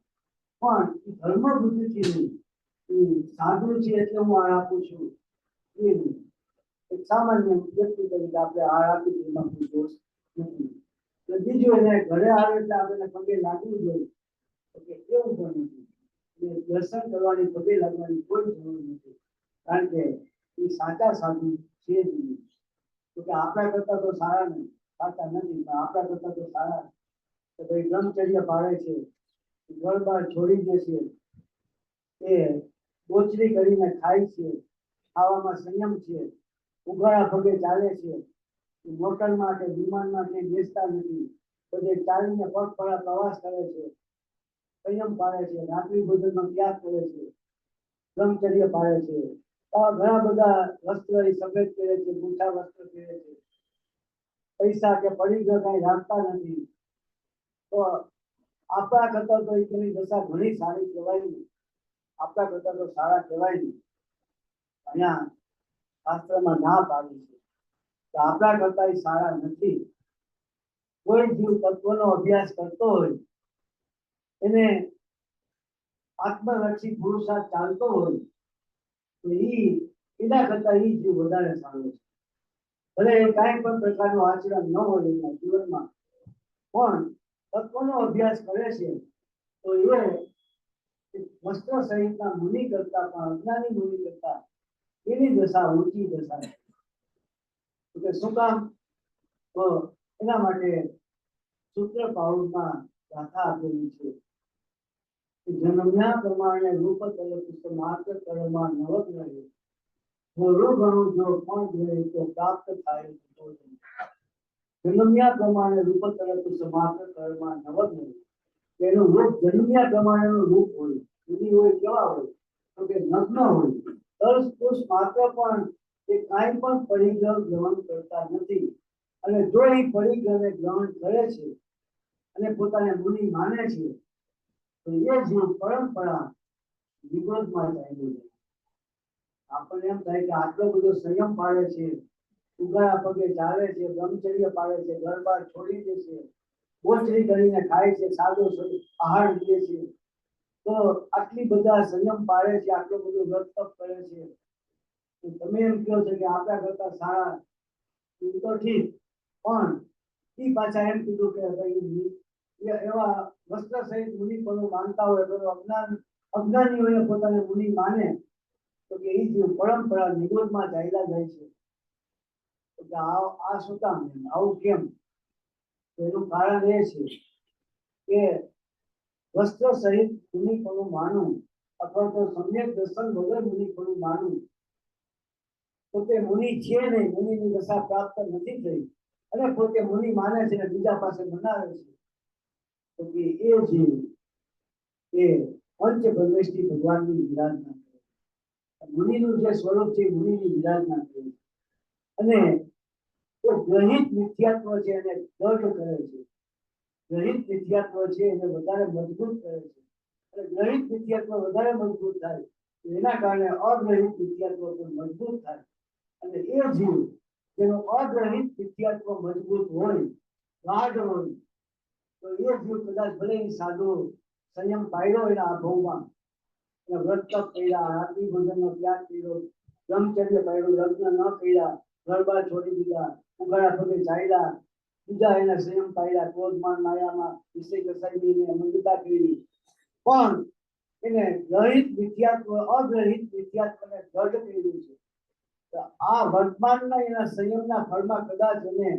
પણ એ ધર્મ બુદ્ધિથી નહીં. એ સાધુ છે એટલે હું આહાર આપું છું એ નહીં. એક સામાન્ય વ્યક્તિ તરીકે આપણે આહાર આપી એમાં કોઈ દોષ નથી. બીજું એને ઘરે આવે એટલે આપણે પગે લાગવું જોઈએ કે એવું પણ નથી. દર્શન કરવાની, પગે લાગવાની કોઈ જરૂર નથી. કારણ કે એ સાચા સાધુ છે જ નહીં. તો કે આપણા કરતા તો સારા નહીં, સાચા નથી પણ આપણા કરતા તો સારા. તો ભાઈ બ્રહ્મચર્ય પાળે છે, ઘર બાર છોડી દે છે, એ બોચરી કરીને ખાય છે, ખાવામાં સંયમ છે, ઉઘાડા પગે ચાલે છે, મોટરમાં કે વિમાનમાં કે બેસતા નથી, બધે ચાલીને પગપાળા પ્રવાસ કરે છે, સંયમ પાળે છે, રાત્રિ ભોજનનો ત્યાગ કરે છે, બ્રહ્મચર્ય પાળે છે. ઘણા બધા વસ્ત્ર સફેદ પહેરે છે, બુઠા વસ્ત્ર પહેરે છે, પૈસા કે પડીકા કઈ રાખતા નથી. તો આપણા કરતા તો એની દશા ઘણી સારી કહેવાય નહીં. આપણા કરતા તો સારા કહેવાય નહીં. અહીંયા શાસ્ત્રમાં ના પાડી છે કે આપણા કરતા એ સારા નથી. કોઈ જીવ તત્વનો અભ્યાસ કરતો હોય એને આત્મલક્ષી પુરુષાર્થ ચાલતો હોય તો એના કરતા જીવ વધારે સારો છે. ભલે કાંઈ પણ પ્રકારનું આચરણ ન હોય એના જીવનમાં, પણ તત્વનો અભ્યાસ કરે છે તો એ વસ્ત્ર સહિતના મુનિ કરતા પણ અજ્ઞાની મુનિ કરતા એની દશા ઊંચી દશા છે. એટલે શું કામ? તો એના માટે સૂત્ર પાઉલમાં ગાથા આપેલી છે. જન્મ્યા પ્રમાણે રૂપ તલપ માત્ર કર્મમાં નવક રહે, થોડું ઘણું જો પણ જોઈએ તો પ્રાપ્ત થાય. જન્મ્યા પ્રમાણે રૂપ તલપ માત્ર કર્મમાં નવક રહે. એનું રૂપ જન્મ્યા પ્રમાણેનું રૂપ હોય. જુદી હોય કેવા હોય? તો કે નગ્ન હોય. તર્સ પુરુષ માત્ર પણ એ કાંઈ પણ પરિગ્રહ ગ્રહણ કરતા નથી. અને જો એ પરિગ્રહને ગ્રહણ કરે છે અને પોતાને મુનિ માને છે તો એ જીવ પરંપરા વિરોધમાં ચાલ્યો જાય. આપણને એમ થાય કે આટલો બધો સંયમ પાળે છે, ઉગાડા પગે ચાલે છે, બ્રહ્મચર્ય પાળે છે, ઘર બાર છોડી દે છે, બોચરી કરીને ખાય છે, સાદો આહાર લે છે, તો આટલી બધા સંયમ પાળે છે, આટલો બધો વ્રત તપ કરે છે, તમે એમ કહો છો કે આપણા કરતા સારા, એ તો ઠીક, પણ એ પાછા એમ કીધું કે ભાઈ એવા વસ્ત્ર સહિત મુનિ પણ માનતા હોય તો અજ્ઞાનીઓને પોતાને મુનિ માને તો કે એ જીવ પરંપરા નિરોધમાં ચાલ્યા જાય છે. તો આ શું કામ? આવું કેમ? તો એનું કારણ એ છે કે વસ્ત્ર સહિત મુનિ પણ માનવું અથવા તો સમ્યક દર્શન વગર મુનિ પણ માનવું પોતે મુનિ છે નહીં, મુનિની દશા પ્રાપ્ત નથી થઈ અને પોતે મુનિ માને છે અને બીજા પાસે મનાવે છે તો કે એ જીવ એ પંચ પ્રવેશથી ભગવાનની વિરાધના કરે. મુનિનું જે સ્વરૂપ છે મુનિની વિરાધના કરે અને એ ગ્રહિત મિથ્યાત્વ છે એને દઢ કરે છે. ગ્રહિત મિથ્યાત્વ છે એને વધારે મજબૂત કરે છે અને ગ્રહિત મિથ્યાત્વ વધારે મજબૂત થાય એના કારણે અગ્રહિત મિથ્યાત્વ પણ મજબૂત થાય અને એ જીવ જેનો અગ્રહિત મિથ્યાત્વ મજબૂત હોય, ગાઢ હોય, તો એ જીવ કદાચ ભલે સાધુ સંયમ પાડ્યો એના અભાવમાં, વ્રત તપ કર્યા, રાત્રિ ભોજનનો ત્યાગ કર્યો, બ્રહ્મચર્ય પાડ્યું, લગ્ન ન કર્યા, ઘર બાર છોડી દીધા, ઉઘાડા પગે ચાલ્યા, બીજા એના સંયમ પાડ્યા, ક્રોધમાન માયામાં વિષય કસાઈને મંદતા કરી, પણ એને ગ્રહિત મિથ્યાત્વ અગ્રહિત મિથ્યાત્વને દઢ કર્યું છે. તો આ વર્તમાનના એના સંયમના ફળમાં કદાચ એને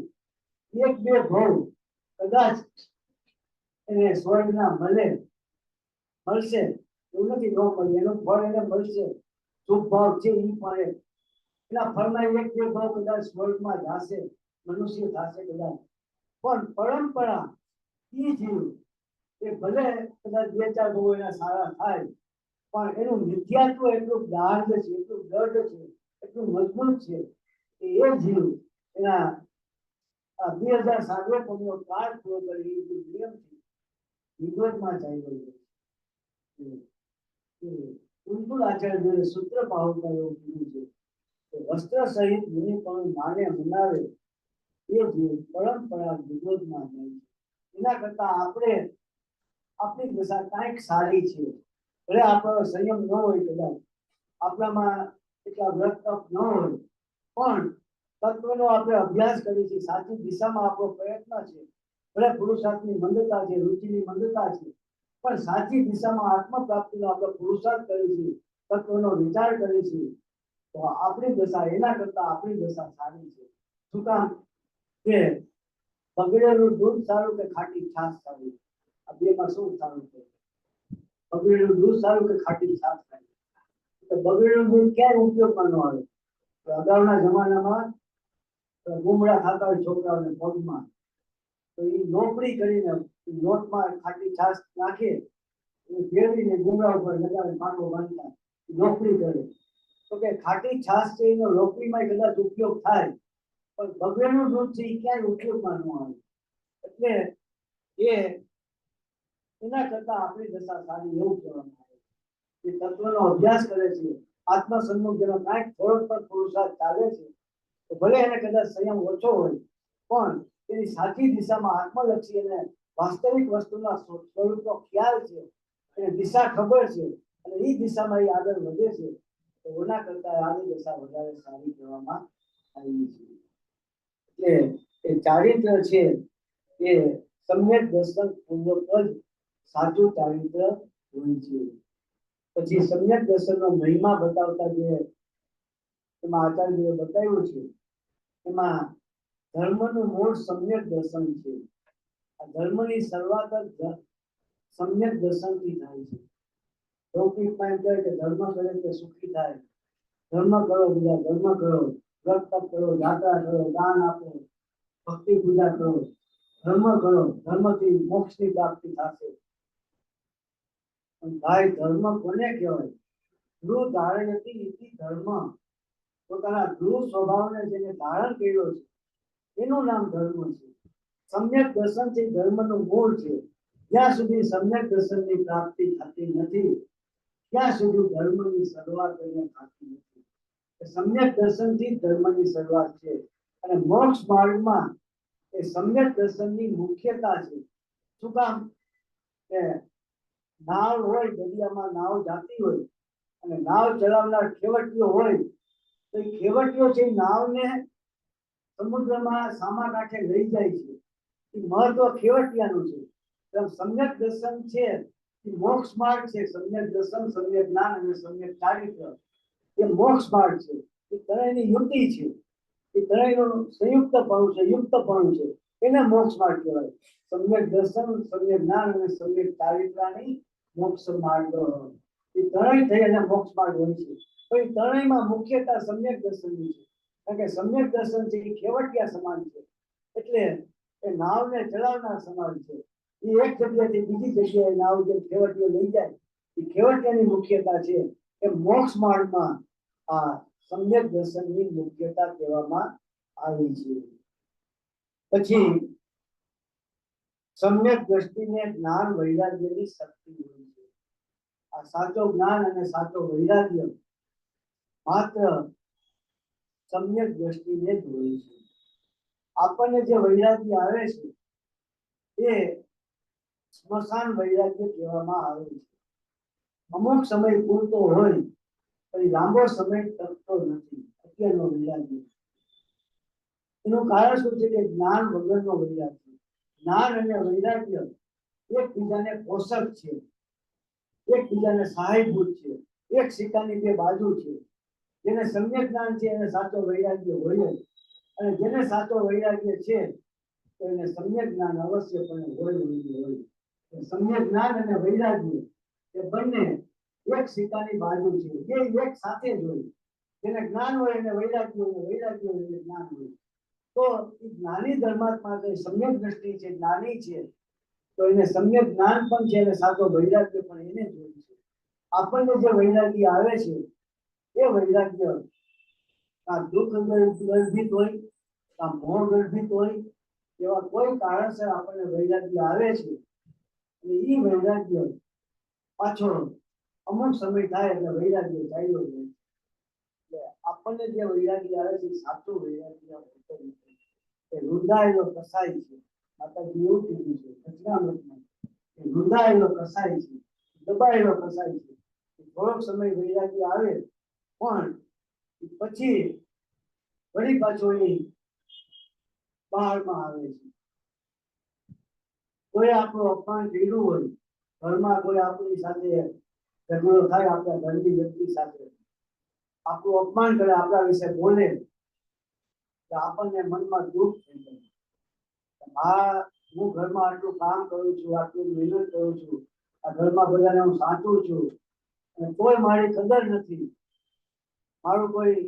એક બે ભાવ કદાચ એને સ્વર્ગના મળશે, એવું નથી ન મળે, એનું ફળ એને મળશે. શુભ ભાવ છે એ પણ એના ફળમાં એક બે ભાવ કદાચ સ્વર્ગમાં જશે, મનુષ્ય થશે કદાચ, પણ પરંપરા એ જીવ એ ભલે કદાચ બે ચાર ભાવ એના સારા થાય પણ એનું મિથ્યાત્વ એટલું ગાઢ છે, એટલું દઢ છે, એટલું મજબૂત છે કે એ જીવ એના 2000 સાધુ પગનો કાળ પૂરો કરી નિયમથી વિરોધમાં ચાલ્યો છે. કુલકુલ આચાર્ય સૂત્ર પાહુતા એવું કીધું છે કે વસ્ત્ર સહિત મુનિ પણ માને મનાવે એ જીવ પરંપરા વિરોધમાં જાય છે. એના કરતા આપણી દશા કાંઈક સારી છે. ભલે આપણો સંયમ ન હોય, કદાચ આપણામાં એટલા વ્રત તપ ન હોય, પણ તત્વનો આપણે અભ્યાસ કરીએ છીએ, સાચી દિશામાં આપણો પ્રયત્ન છે, ભલે પુરુષાર્થની મંદતા છે, રુચિની મંદતા છે, પણ સાચી દિશામાં આત્મ પ્રાપ્તિનો આપણે પુરુષાર્થ કરીએ છીએ, તત્વનો વિચાર કરીએ છીએ, તો આપણી દશા એના કરતા આપણી દશા સારી છે. શું કામ? કે બગડેલું દૂધ સારું કે ખાટી છાશ સારી? આ બેમાં શું સારું છે? બગડેલું દૂધ સારું કે ખાટી છાશ સારી? તો બગડેલું દૂધ ક્યારે ઉપયોગમાં ન આવે? અગાઉના જમાનામાં ગુમડા ખાતા હોય છોકરાઓને પગમાં, તો એ નોકરી કરીને લોટમાં ખાટી છાશ નાખે, ફેરવીને ગુમડા ઉપર લગાવીને પાંડો બાંધતા નોકરી કરે. તો કે ખાટી છાશ છે એનો નોકરીમાં કદાચ ઉપયોગ થાય, પણ બગડેલું દૂધ છે એ ક્યાંય ઉપયોગમાં ન આવે. એટલે એના કરતા આપણી દશા સારી એવું કહેવામાં આવે છે. એ તત્વનો અભ્યાસ કરે છે, આત્મસન્મુખ જેનો કાંઈક થોડોક પણ પુરુષાર્થ ચાલે છે, તો ભલે એને કદાચ સંયમ ઓછો હોય, પણ એની સાચી દિશામાં આત્મલક્ષી અને વાસ્તવિક વસ્તુના સ્વરૂપનો ખ્યાલ છે, એને દિશા ખબર છે અને એ દિશામાં એ આગળ વધે છે, તો ઓના કરતા આની દશા વધારે સારી કહેવામાં આવી છે. એટલે એ ચારિત્ર છે એ સમ્યક દર્શન પૂર્વક જ સાચું ચારિત્ર હોય છે. પછી સમ્યક દર્શનનો મહિમા બતાવતા જે એમાં આચાર્યએ બતાવ્યું છે, એમાં ધર્મનું મૂળ સમ્યક દર્શન છે. આ ધર્મની શરૂઆત જ સમ્યક દર્શનથી થાય છે. લૌકિકમાં એમ કહે કે ધર્મ કરે તે સુખી થાય, ધર્મ કરો બીજા ધર્મ કરો, વ્રત તપ કરો, યાત્રા કરો, દાન આપો, ભક્તિ પૂજા કરો, ધર્મ કરો, ધર્મથી મોક્ષની પ્રાપ્તિ થશે. ભાઈ ધર્મ કોને કહેવાય? ધ્રુવ ધારયતિ ઇતિ ધર્મ. પોતાના ધ્રુવ સ્વભાવને જેને ધારણ કર્યો છે એનું નામ ધર્મ છે. સમ્યક દર્શન છે ધર્મનું મૂળ છે. જ્યાં સુધી સમ્યક દર્શનની પ્રાપ્તિ થતી નથી ત્યાં સુધી ધર્મની શરૂઆત થતી નથી. સમ્યક દર્શનથી ધર્મની શરૂઆત છે અને મોક્ષ માર્ગમાં એ સમ્યક દર્શનની મુખ્યતા છે. શું કામ? કે નાવ હોય, દરિયામાં નાવ જાતી હોય અને નાવ ચલાવનાર ખેવટીયો હોય, તો એ ખેવટીયો છે નાવને સમુદ્રમાં સામા કાંઠે લઈ જાય છે. એ મહત્વ ખેવટિયાનું છે. સમ્યક દર્શન છે એ મોક્ષ માર્ગ છે. સમ્યક દર્શન, સમ્યક જ્ઞાન અને સમ્યક ચારિત્ર એ મોક્ષ માર્ગ છે. એ ત્રણેયની યુતિ છે, એ ત્રણેયનું સંયુક્તપણું છે, યુક્તપણું છે, એને મોક્ષ માર્ગ કહેવાય. સમ્યક દર્શન, સમ્યક જ્ઞાન અને સમ્યક ચારિત્રની મોક્ષ માર્ગ, એ ત્રણેય થઈ અને મોક્ષ માર્ગ હોય છે. તો એ ત્રણેયમાં મુખ્યતા સમ્યક દર્શનની છે. કારણ કે સમ્યક દર્શન છે એ ખેવટિયા સમાન છે, એટલે એ નાવને ચલાવનાર સમાન છે. એ એક જગ્યાએથી બીજી જગ્યાએ નાવ જે ખેવટીયો લઈ જાય, એ ખેવટિયાની મુખ્યતા છે. એ મોક્ષ માર્ગમાં આ સમ્યક દર્શનની મુખ્યતા કહેવામાં આવી છે. પછી સમ્યક દ્રષ્ટિને જ્ઞાન વૈરાગ્યની શક્તિ હોય છે. આ સાચો જ્ઞાન અને સાચો વૈરાગ્ય માત્ર સમ્યક દ્રષ્ટિને જ હોય છે. આપણને જે વૈરાગ્ય આવે છે એ સ્મશાન વૈરાગ્ય કહેવામાં આવે છે. અમુક સમય પૂરતો હોય પણ લાંબો સમય ટકતો નથી, અત્યારનો વૈરાગ્ય. એનું કારણ શું છે? કે જ્ઞાન વગરનો વૈરાગ્ય. જ્ઞાન અને વૈરાગ્ય એકબીજાને પોષક છે, એકબીજાને સહાયભૂત છે, એક સિક્કાની બે બાજુ છે. જેને સમ્યક જ્ઞાન છે એને સાચો વૈરાગ્ય હોય જ, અને જેને સાચો વૈરાગ્ય છે તો એને સમ્યક જ્ઞાન અવશ્યપણે હોય. સમ્યક જ્ઞાન અને વૈરાગ્ય એ બંને એક સિક્કાની બાજુ છે, જે એક સાથે જ હોય. જેને જ્ઞાન હોય એને વૈરાગ્ય હોય, વૈરાગ્ય હોય એને જ્ઞાન હોય. તો એ જ્ઞાની ધર્માત્મા જે સમ્યક દ્રષ્ટિ છે, જ્ઞાની છે, તો એને સમ્યક જ્ઞાન પણ છે અને સાચો વૈરાગ્ય પણ એને જ હોય છે. આપણને જે વૈરાગ્ય આવે છે એ વૈરાગ્ય આ દુઃખ ગર્ભિત હોય, આ મોહ ગર્ભિત હોય, એવા કોઈ કારણસર આપણને વૈરાગ્ય આવે છે અને એ વૈરાગ્ય પાછો અમુક સમય થાય એટલે વૈરાગ્ય ચાલ્યો જાય. એટલે આપણને જે વૈરાગ્ય આવે છે સાચું વૈરાગ્ય હોતો નથી. એ રૂંધાયેલો કસાય છે. માતાજી એવું કીધું છે વચનામૃતમાં, કે રૂંધાયેલો કસાય છે, દબાયેલો કસાય છે. થોડોક સમય વૈરાગ્ય આવે પણ પછી વળી પાછો એ બહારમાં આવે છે. કોઈ આપણું અપમાન કર્યું હોય, ઘરમાં કોઈ આપણી સાથે ઝઘડો થાય, આપણા ઘરની વ્યક્તિ સાથે આપણું અપમાન કરે, આપણા વિશે બોલે, તો આપણને મનમાં દુઃખ થઈ જાય. હું ઘરમાં આટલું કામ કરું છું, આટલું મહેનત કરું છું, આ ઘરમાં બધાને હું સાચું છું અને કોઈ મારી કદર નથી, મારું કોઈ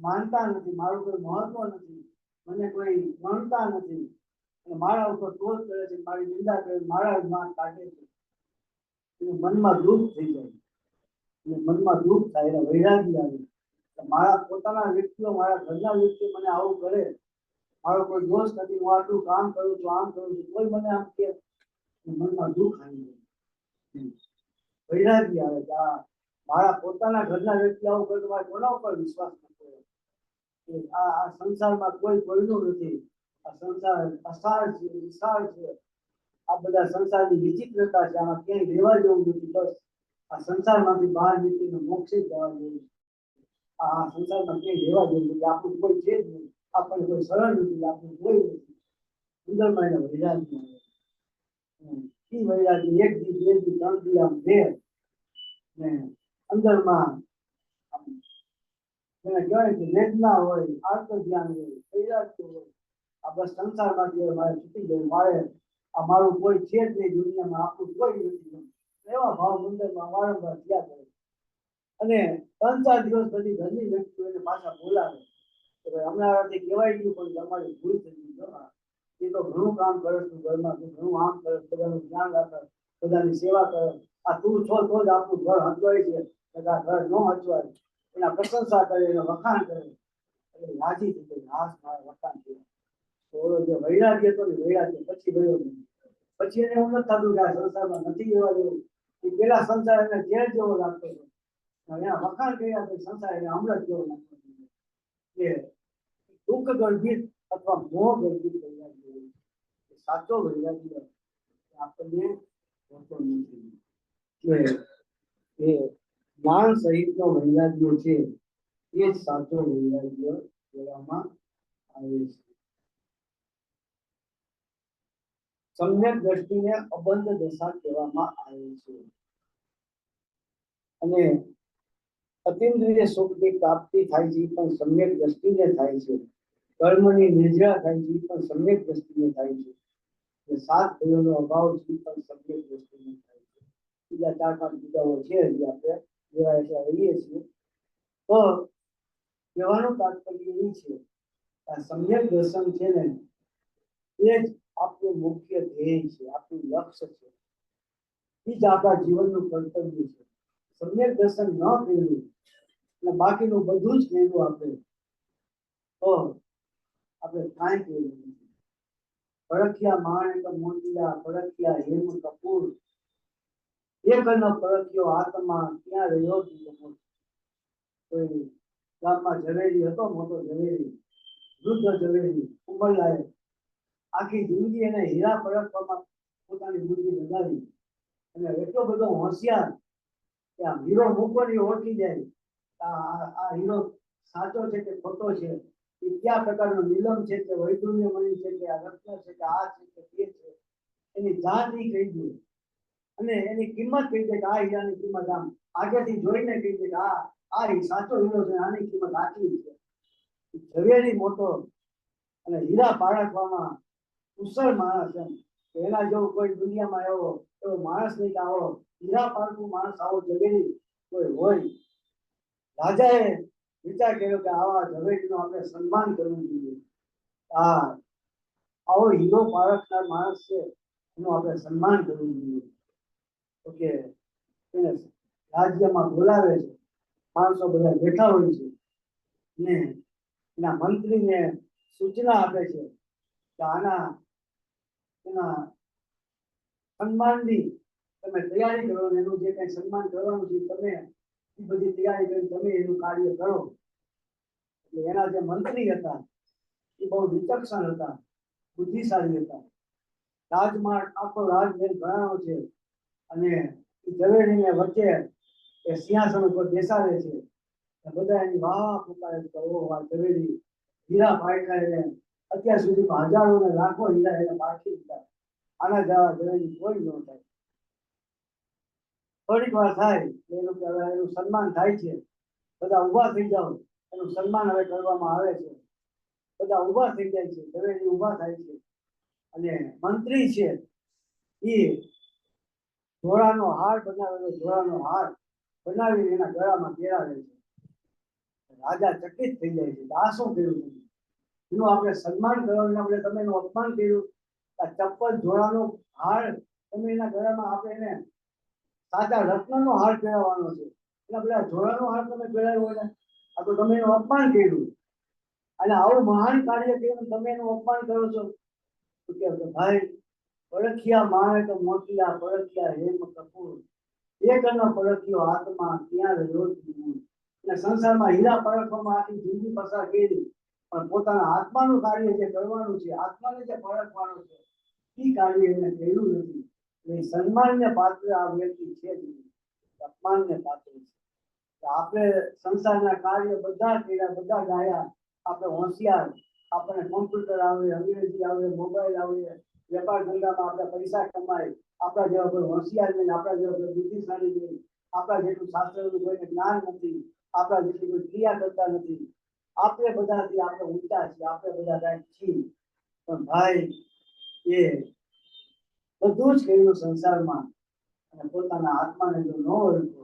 માનતા નથી, મારું કોઈ મહત્વ નથી, મને કોઈ ગણતા નથી, અને મારા ઉપર ક્રોધ કરે છે, મારી નિંદા કરે, મારા માન કાઢે છે. મનમાં દુઃખ થઈ જાય, મનમાં દુઃખ થાય એટલે વૈરાગ્ય આવે. મારા પોતાના વ્યક્તિઓ, મારા ઘરના વ્યક્તિઓ મને આવું કરે, મારો કોઈ દોષ નથી, હું આટલું કામ કરું છું, આમ કરું છું, કોઈ મને આમ કે, મનમાં દુઃખ આવી જાય, વૈરાગ્ય આવે કે આ મારા પોતાના ઘરના વ્યક્તિ આવું કરે તો મારે કોના ઉપર વિશ્વાસ નથી. આ સંસારમાં કોઈ કોઈનું નથી. આ સંસાર અસાર છે, વિશાળ છે, આ બધા સંસારની વિચિત્રતા છે, આમાં ક્યાંય રહેવા જેવું નથી. બસ આ સંસારમાંથી બહાર નીકળીને મોક્ષે જવા જેવું. આ સંસારમાં ક્યાંય રહેવા જેવું નથી. આપણું કોઈ છે જ નહીં, આપણને કોઈ શરણ નથી, આપણું કોઈ નથી. અંદરમાં એને વૈરાગ્ય આવે. વૈરાગ્ય એક દી, બે દી, ત્રણ દી આમ બે ને અંદરમાં એને કહેવાય કે વેદના હોય, આત્મધ્યાન હોય, વૈરાગ્ય હોય. આ બસ સંસારમાંથી મારે છૂટી જવું, મારે આ મારું કોઈ છે જ નહીં દુનિયામાં, આપણું કોઈ નથી. એવા ભાવ મંદિરમાં વારંવાર થયા કરે. અને 3-4 દિવસ પછી ઘરની વ્યક્તિઓ એને પાછા બોલાવે કે ભાઈ હમણાંથી કહેવાય ગયું પણ તમારી ભૂલ થઈ ગઈ. એ તો ઘણું કામ કરે છે ઘરમાં, ઘણું આમ કરે, બધાનું ધ્યાન રાખે, બધાની સેવા કરે. આ તું છો તો જ આપણું ઘર હચવાય છે, આ ઘર ન હચવાય. એના પ્રશંસા કરે, એના વખાણ કરે, એટલે રાજી થઈ જાય. હાશ મારે વખાણ કર્યા. તો જે વૈરાગ્ય હતો ને વૈરાગ્ય પછી ગયો નહીં. પછી એને એવું નથી થતું કે આ સંસારમાં નથી રહેવા જેવું. એ પેલા સંસાર એને ઝેર જેવો લાગતો હતો, એના વખાણ કર્યા તો સંસાર એને અમૃત જેવો લાગતો હતો. એ દુઃખ ગર્ભિત અથવા મોહ ગર્ભિત વૈરાગ્ય, સાચો વૈરાગ્ય આપણને હોતો નથી. કે એ જ્ઞાન સહિતનો વૈરાગ્ય છે, એ જ સાચો વૈરાગ્ય કહેવામાં આવે છે. સમ્યક દ્રષ્ટિને અબંધ દશા કહેવામાં આવે છે. અને અતિન્દ્રિય સુખની પ્રાપ્તિ થાય છે પણ સમ્યક દ્રષ્ટિને થાય છે. કર્મની નિર્જરા થાય છે પણ સમ્યક દ્રષ્ટિને થાય છે. સાત ભયોનો અભાવ છે પણ સમ્યક દ્રષ્ટિને થાય છે. બીજા 4-5 મુદ્દાઓ છે હજી આપણે જેવા એટલા રહીએ છીએ. તો કહેવાનું તાત્પર્ય એ છે કે આ સમ્યક દર્શન છે ને એ જ આપણું મુખ્ય ધ્યેય છે, આપણું લક્ષ્ય છે. એ જ આપણા જીવનનું કર્તવ્ય છે. સમ્યક દર્શન ન કર્યું અને બાકીનું બધું જ કર્યું આપણે તો આપણે કાંઈ કર્યું નથી. પરખ્યા માણેક મોતિયા, પરખ્યા હેમ કપૂર, એકનો પરખ્યો આત્મા ક્યાં રહ્યો કોઈ ગામમાં ઝવેરી હતો, મોટો ઝવેરી, વૃદ્ધ ઝવેરી, ઉંમરલાયક. આખી જિંદગી એને હીરા પરખવામાં પોતાની બુદ્ધિ લગાવી અને એટલો બધો હોશિયાર કે આ હીરો મૂકવાની ઓળખી જાય આ હીરો સાચો છે કે ખોટો છે, એ કયા પ્રકારનો નીલમ છે કે વૈદુર્ય મણી છે કે આ રત્ન છે કે આ છે કે તે છે, એની જાત એ કહી દે અને એની કિંમત કહી દે કે આ હીરાની કિંમત આમ આગળથી જોઈને કહી દે કે આ સાચો હીરો છે, આની કિંમત આટલી છે. ઝવેરી મોટો અને હીરા પારખવામાં કુશળ માણસ એમ એના જેવો કોઈ દુનિયામાં એવો માણસ નહીં કે આવો હીરા પારખું માણસ આવો ઝવેરી કોઈ હોય. રાજાએ વિચાર કર્યો કે આવા ઝવેરીનો આપણે સન્માન કરવું જોઈએ. આવો હીરો પારખનાર માણસ છે એનું આપણે સન્માન કરવું જોઈએ. ઓકે, એને રાજ્યમાં બોલાવે છે, માણસો બધા બેઠા હોય છે ને એના મંત્રીને સૂચના આપે છે કે એના સન્માનની તમે તૈયારી કરો, એનું જે કઈ સન્માન કરવાનું છે તમે એ બધી તૈયારી કરી તમે એનું કાર્ય કરો. એટલે એના જે મંત્રી હતા એ બહુ વિચક્ષણ હતા, બુદ્ધિશાળી હતા. રાજમાર્ગ આખો રાજમહેલ ભરાણો છે અને ઝવેરીને વચ્ચે એ સિંહાસન ઉપર બેસાડે છે. બધા એની વાહ પુકારે છે, ઓહો આ ઝવેરી હીરા પારખાય, અત્યાર સુધીમાં હજારો ને લાખો હીરા એને પારખી દીધા, આના જેવા ઝવેરી કોઈ ન થાય. થોડીક વાર થાય એનું સન્માન થાય છે, બધા ઊભા થઈ જાઓ, એનું સન્માન હવે કરવામાં આવે છે. બધા ઊભા થઈ જાય છે, ઝવેરી ઊભા થાય છે અને મંત્રી છે એ ઘોડાનો હાર બનાવેલો ઘોડાનો હાર બનાવીને એના ગળામાં પહેરાવે છે. રાજા ચકિત થઈ જાય છે, આ શું કર્યું તમે? એનું આપણે સન્માન કરવાનું આપણે તમે એનું અપમાન કર્યું. આ ચપ્પલ ઘોડાનો હાર તમે એના ગળામાં આપણે એને સાચા રત્નનો હાર પહેરાવવાનો છે, એના બધા ઘોડાનો હાર તમે પહેરાવ્યો ને આ તો તમે એનું અપમાન કર્યું. અને આવું મહાન કાર્ય કર્યું તમે એનું અપમાન કરો છો. તો કે ભાઈ પરખ્યા માણે તો મોતિયા, પરખ્યા હેમ કપૂર, એકનો પરખ્યો આત્મા ક્યાં રહ્યો તું. અને સંસારમાં હીરા પરખવામાં આખી જિંદગી પસાર કરી પણ પોતાના આત્માનું કાર્ય જે કરવાનું છે, આત્માને જે પરખવાનું છે એ કાર્ય એને કર્યું નથી. એ સન્માનને પાત્ર આ વ્યક્તિ છે જ નહીં, અપમાનને પાત્ર છે. આપણે સંસારના કાર્ય બધા કર્યા, બધા ગાયા, આપણે હોશિયાર, આપણને કોમ્પ્યુટર આવડે, અંગ્રેજી આવડે, મોબાઈલ આવડે, વેપાર ધંધામાં આપણે પૈસા કમાય, આપણા જેવા કોઈ હોશિયાર નહીં, આપણા જેવા કોઈ બુદ્ધિશાળી નહીં, આપણા જેટલું શાસ્ત્રનું કોઈને જ્ઞાન નથી, આપણા જેટલી કોઈ ક્રિયા કરતા નથી. આપણે બધાથી આપણે ઊંચા છીએ, આપણે બધા કાંઈક છીએ. પણ ભાઈ એ બધું જ કર્યું સંસારમાં અને પોતાના આત્માને જો ન ઓળખો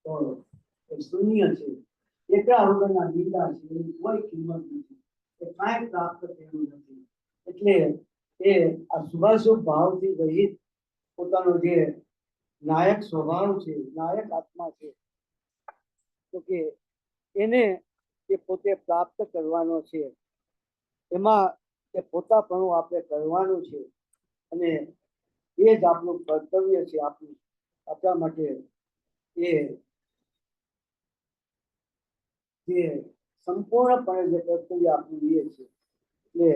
તો એ શૂન્ય છે, એકલા વગરના નિંદા છે, એની કોઈ કિંમત નથી, એ કાંઈ પ્રાપ્ત થયું નથી. એટલે એ આ શુભાશુભ ભાવથી રહિત પોતાનો જે નાયક સ્વભાવ છે, નાયક આત્મા છે, તો કે એને એ પોતે પ્રાપ્ત કરવાનો છે. એમાં એ પોતાપણું આપણે કરવાનું છે અને એ જ આપણું કર્તવ્ય છે. આપણા માટે એ જે સંપૂર્ણપણે જે કર્તવ્ય આપણું એ છે. એટલે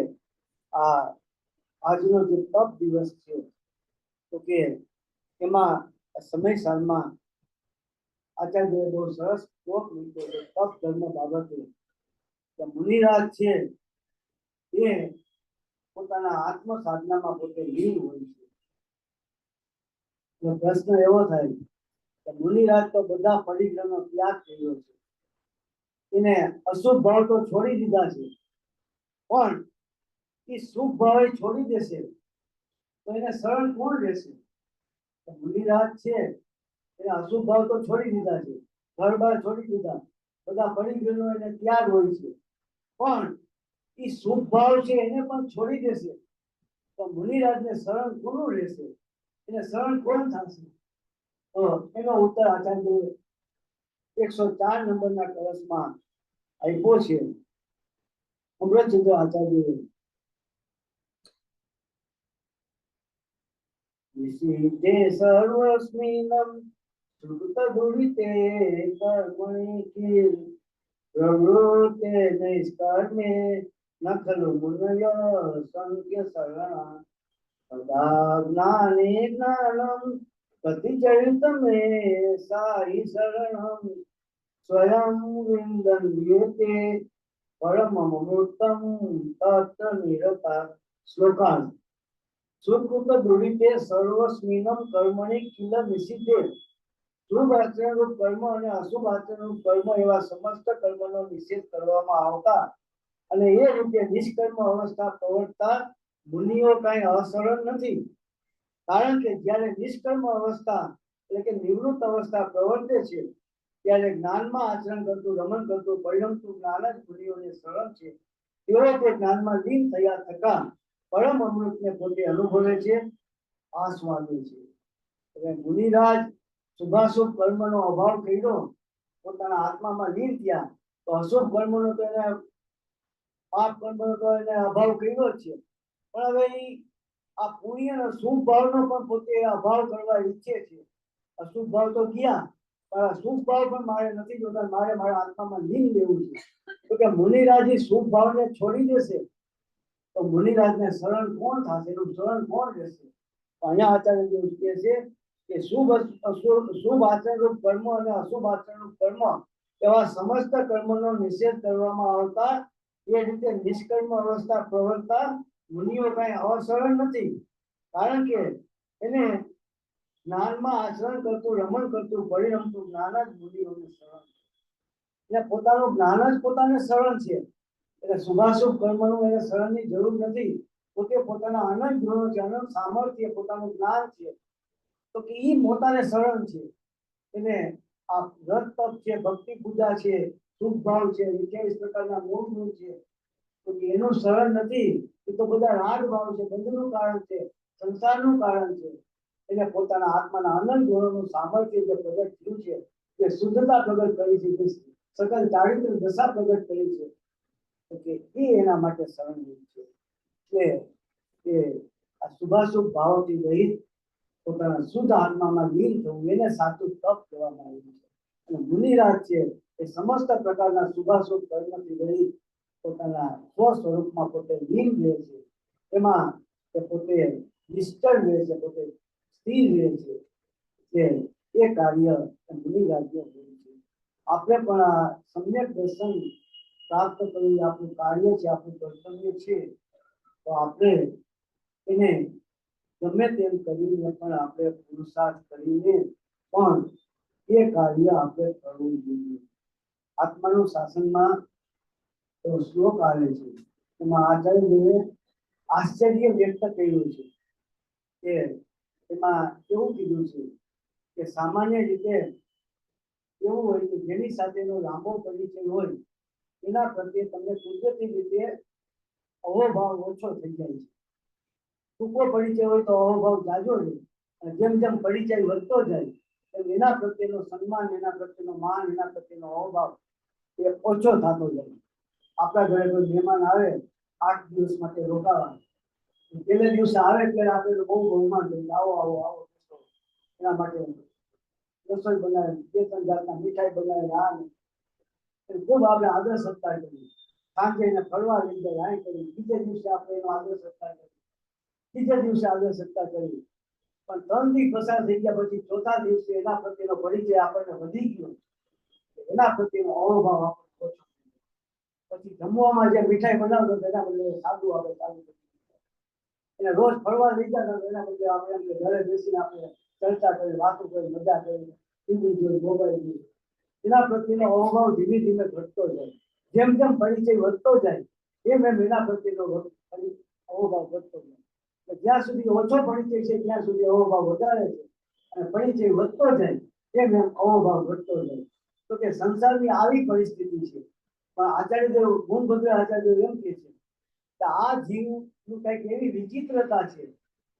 આજનો જે તપ દિવસ છે, તો કે એમાં સમય સાલમાં આચાર્યએ બહુ સરસ શ્લોક મૂક્યો છે તપ ધર્મ બાબતે. મુનિરાજ છે એ પોતાના આત્મ સાધનામાં પોતે લીન હોય છે. પ્રશ્ન એવો થાય કે મુનિરાજ તો બધા પરિગ્રહનો ત્યાગ કર્યો છે, એને અશુભ ભાવ તો છોડી દીધા છે, પણ એ શુભ ભાવ છોડી દેશે તો એને શરણ કોણ રહેશે? મુનિરાજ છે એને અશુભ ભાવ તો છોડી દીધા છે, ઘર બાર છોડી દીધા, બધા પરિગ્રહનો એને ત્યાગ હોય છે, પણ એ શુભ ભાવ છે એને પણ છોડી દેશે તો મુનિરાજને શરણ કોનું રહેશે? એને શરણ કોણ થશે? તો એનો ઉત્તર આચાર્ય 104 નંબરના કળશમાં આપ્યો છે. અમૃતચંદ્ર આચાર્ય વિશિષ્ટે સર્વસ્મિન્નમ શ્રુત દુરિતે કર્મણિ કિલ પ્રવૃત્તે નૈષ્કર્મે ન ખલુ મુનય સંખ્ય શરણા સદા જ્ઞાને જ્ઞાનમ પ્રતિજયતમે સાઈ શરણમ સ્વયં વિંદન્યતે પરમમૃતમ તત્ર નિરતા. શ્લોકાંત. સુકૃત દુરિતે સર્વસ્મિન્નમ કર્મણિ કિલ નિષિદ્ધે. શુભ આચરણરૂપ કર્મ અને અશુભ આચરણરૂપ કર્મ એવા સમસ્ત કર્મનો નિષેધ કરવામાં આવતા અને એ રીતે નિષ્કર્મ અવસ્થા પ્રવર્તતા મુનિઓ કાંઈ અસરણ નથી. કારણ કે જ્યારે નિષ્કર્મ અવસ્થા એટલે કે નિવૃત્ત અવસ્થા પ્રવર્તે છે ત્યારે જ્ઞાનમાં આચરણ કરતું, રમણ કરતું, પરિણમતું જ્ઞાન જ મુનિઓને શરણ છે. તેઓ તે જ્ઞાનમાં લીન થયા થતા પરમ અમૃતને પોતે અનુભવે છે, આસ્વાદે છે. એટલે મુનિરાજ શુભાશુભ કર્મનો અભાવ કર્યો, પોતાના આત્મામાં લીન થયા, તો અશુભ કર્મનો તો એને પાપ કર્મનો તો એને અભાવ કર્યો જ છે. પણ હવે આ પુણ્ય અને શુભ ભાવનો પણ પોતે અભાવ કરવા ઈચ્છે છે. અશુભ ભાવ તો ગયા, પણ શુભ ભાવ પણ મારે નથી જોતા, મારે મારા આત્મામાં લીન લેવું છે. તો કે મુનિરાજ શુભ ભાવને છોડી દેશે તો મુનિરાજને શરણ કોણ થશે? એનું શરણ કોણ રહેશે? અહીંયા આચાર્ય એવું કહે છે કે શુભ આચરણરૂપ કર્મ અને અશુભ આચરણરૂપ કર્મ એવા સમસ્ત કર્મનો નિષેધ કરવામાં આવતા એ રીતે નિષ્કર્મ અવસ્થા પ્રવર્તતા મુનિઓ કઈ અસરણ નથી. કારણ કે એને જ્ઞાનમાં આચરણ કરતું, રમણ કરતું, પરિણમતું જ્ઞાન જ મુનિઓને શરણ છે. એટલે પોતાનું જ્ઞાન જ પોતાને શરણ છે. એટલે શુભાશુભ કર્મનું એને શરણની જરૂર નથી. પોતે પોતાના અનંત ગુણો છે, અનંત સામર્થ્ય, પોતાનું જ્ઞાન છે, તો કે ઈ પોતાને શરણ છે. એને આ વ્રત તપ છે, ભક્તિ પૂજા છે, શુભ ભાવ છે, 28 પ્રકારના મૂળ ગુણ છે, તો કે એનું શરણ નથી. એ તો બધા રાગ ભાવ છે, બંધનું કારણ છે, સંસારનું કારણ છે. એને પોતાના આત્માના અનંત ગુણોનું સામર્થ્ય જે પ્રગટ થયું છે, જે શુદ્ધતા પ્રગટ કરી છે, જે સકલ ચારિત્ર દશા પ્રગટ કરી છે, તો કે એ એના માટે શરણરૂપ છે. એટલે કે આ શુભાશુભ ભાવથી રહિત પોતાના શુદ્ધ આત્મામાં લીન થવું એને સાચું તપ કહેવામાં આવ્યું છે. અને મુનિરાજ છે એ સમસ્ત પ્રકારના શુભાશુભ કર્મથી રહિત પોતાના સ્વ સ્વરૂપમાં પોતે લીન રહે છે. એમાં કે પોતે નિશ્ચળ રહે છે, પોતે સ્થિર રહે છે, કે એ કાર્ય મુનિ રાજ્ય હોય છે. આપણે પણ આ સમ્યક દર્શન પ્રાપ્ત કરવું આપણું કાર્ય છે, આપણું કર્તવ્ય છે. તો આપણે એને ગમે તેમ કરીને પણ આપણે પુરુષાર્થ કરીને પણ એ કાર્ય આપણે કરવું જોઈએ. આત્માનું શાસનમાં શ્લોક આવે છે, એમાં આચાર્યદેવે આશ્ચર્ય વ્યક્ત કર્યું છે કે એમાં એવું કીધું છે કે સામાન્ય રીતે એવું હોય કે જેની સાથેનો લાંબો પરિચય હોય એના પ્રત્યે તમને કુદરતી રીતે અહોભાવ ઓછો થઈ જાય છે. ટૂંકો પરિચય હોય તો અહોભાવ જાજો રહે, અને જેમ જેમ પરિચય વધતો જાય એમ એના પ્રત્યેનો સન્માન, એના પ્રત્યેનો માન, એના પ્રત્યેનો અહોભાવ એ ઓછો થતો જાય. આપણા ઘરે કોઈ મહેમાન આવે 8 દિવસ માટે રોકાવા, પહેલે દિવસે આવે એટલે આપણે બહુ બહુમાન કરીએ, આવો આવો આવો, એના માટે રસોઈ બનાવે, 2-3 જાતના મીઠાઈ બનાવે, ખૂબ આપણે આદર સત્કાર કરીએ. સાંજે એને ફરવા લઈ જાય, આય કરી, બીજે દિવસે આપણે એનો આદર સત્કાર કરીએ, ત્રીજે દિવસે આદર સત્કાર કરીએ. પણ 3 દિવસ પસાર થઈ ગયા પછી ચોથા દિવસે એના પ્રત્યેનો પરિચય આપણને વધી ગયો, એના પ્રત્યેનો અહોભાવ આપણને ઓછો. પછી જમવામાં જે મીઠાઈ બનાવતો એના બદલે સાદું આપણે ચાલુ કરી, એને રોજ ફરવા લઈ જતા એના બદલે આપણે ઘરે બેસીને આપણે ચર્ચા કરી, વાતો કરી, મજા કરી, ટીવી જોઈ, મોબાઈલ જોઈ. એના પ્રત્યેનો અહોભાવ ધીમે ધીમે ઘટતો જાય. જેમ જેમ પરિચય વધતો જાય એમ એમ એના પ્રત્યેનો અહોભાવ ઘટતો જાય. જ્યાં સુધી ઓછો પરિચય છે ત્યાં સુધી અહોભાવ વધારે છે, અને પરિચય વધતો જાય એમ એમ અહોભાવ ઘટતો જાય. તો કે સંસારની આવી પરિસ્થિતિ છે. પણ આચાર્યદેવ ગુણભદ્ર આચાર્યદેવ એમ કહે છે કે આ જીવનું કંઈક એવી વિચિત્રતા છે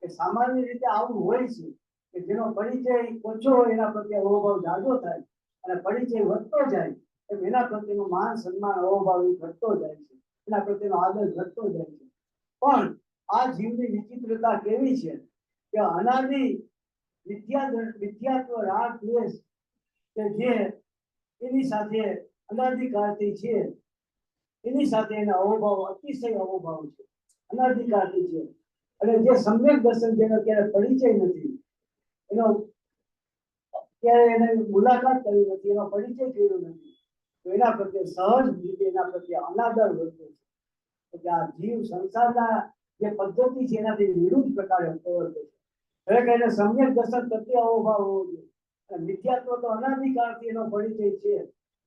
કે સામાન્ય રીતે આવું હોય છે કે જેનો પરિચય ઓછો હોય એના પ્રત્યે અહોભાવ જાજો થાય, અને પરિચય વધતો જાય એમ એના પ્રત્યેનું માન, સન્માન, અહોભાવ ઘટતો જાય છે, એના પ્રત્યેનો આદર ઘટતો જાય છે. પણ આ જીવની વિચિત્રતા કેવી છે કે અનાદિ વિદ્યાત્વ રાગ દ્વેષ કે જે એની સાથે અનાદિકાળથી છે, એની સાથે એના અહોભાવ, અતિશય અહોભાવ છે, અનાદિકાળથી છે. અને જે સમ્યક દર્શન જેનો ક્યારે પરિચય નથી, એનો ક્યારે એને મુલાકાત કરી નથી, એનો પરિચય કર્યો નથી, તો એના પ્રત્યે સહજ રીતે એના પ્રત્યે અનાદર વધે છે. કે આ જીવ સંસારના જે પદ્ધતિ છે એનાથી વિરુદ્ધ પ્રકારે પ્રવર્તે છે. ખરેખર એને સમ્યક દર્શન પ્રત્યે અહોભાવ હોવો જોઈએ. મિથ્યાત્વ તો અનાદિકાળથી એનો પરિચય છે,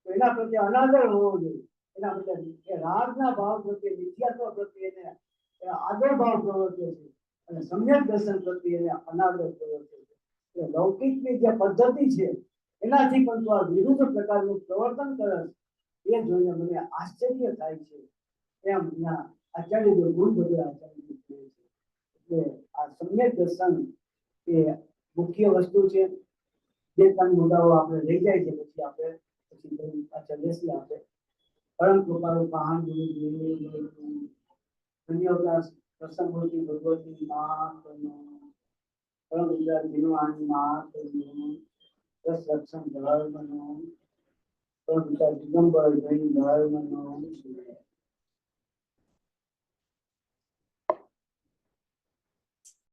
તો એના પ્રત્યે અનાદર હોવો જોઈએ. એના પ્રત્યે રાગના ભાવ પ્રત્યે, મિથ્યાત્વ પ્રત્યે એને આદર ભાવ પ્રવર્તે છે, અને સમ્યક દર્શન પ્રત્યે એને અનાદર પ્રવર્તે છે. લૌકિકની જે પદ્ધતિ છે એનાથી પણ તો આ વિરુદ્ધ પ્રકારનું પ્રવર્તન કરે છે, એ જોઈને મને આશ્ચર્ય થાય છે. એમ આચાર્ય ગુણભદ્ર આચાર્ય કહે છે. એટલે આ સમ્યક દર્શન એ મુખ્ય વસ્તુ છે. જે 3 મુદ્દાઓ આપણે લઈ જાય છે પછી આપણે પાછળ બેસી આપણે પરમ કૃપાળુ મહાન ગુરુ ધન્યવાદ પ્રસંગોથી ભગવતી મહાત્મનો પરમ વિદ્યાર્થીનો આની મહાત્મનો દસ લક્ષણ ધર્મનો પરમ વિદ્યાર્થી દિગંબર જૈન ધર્મનો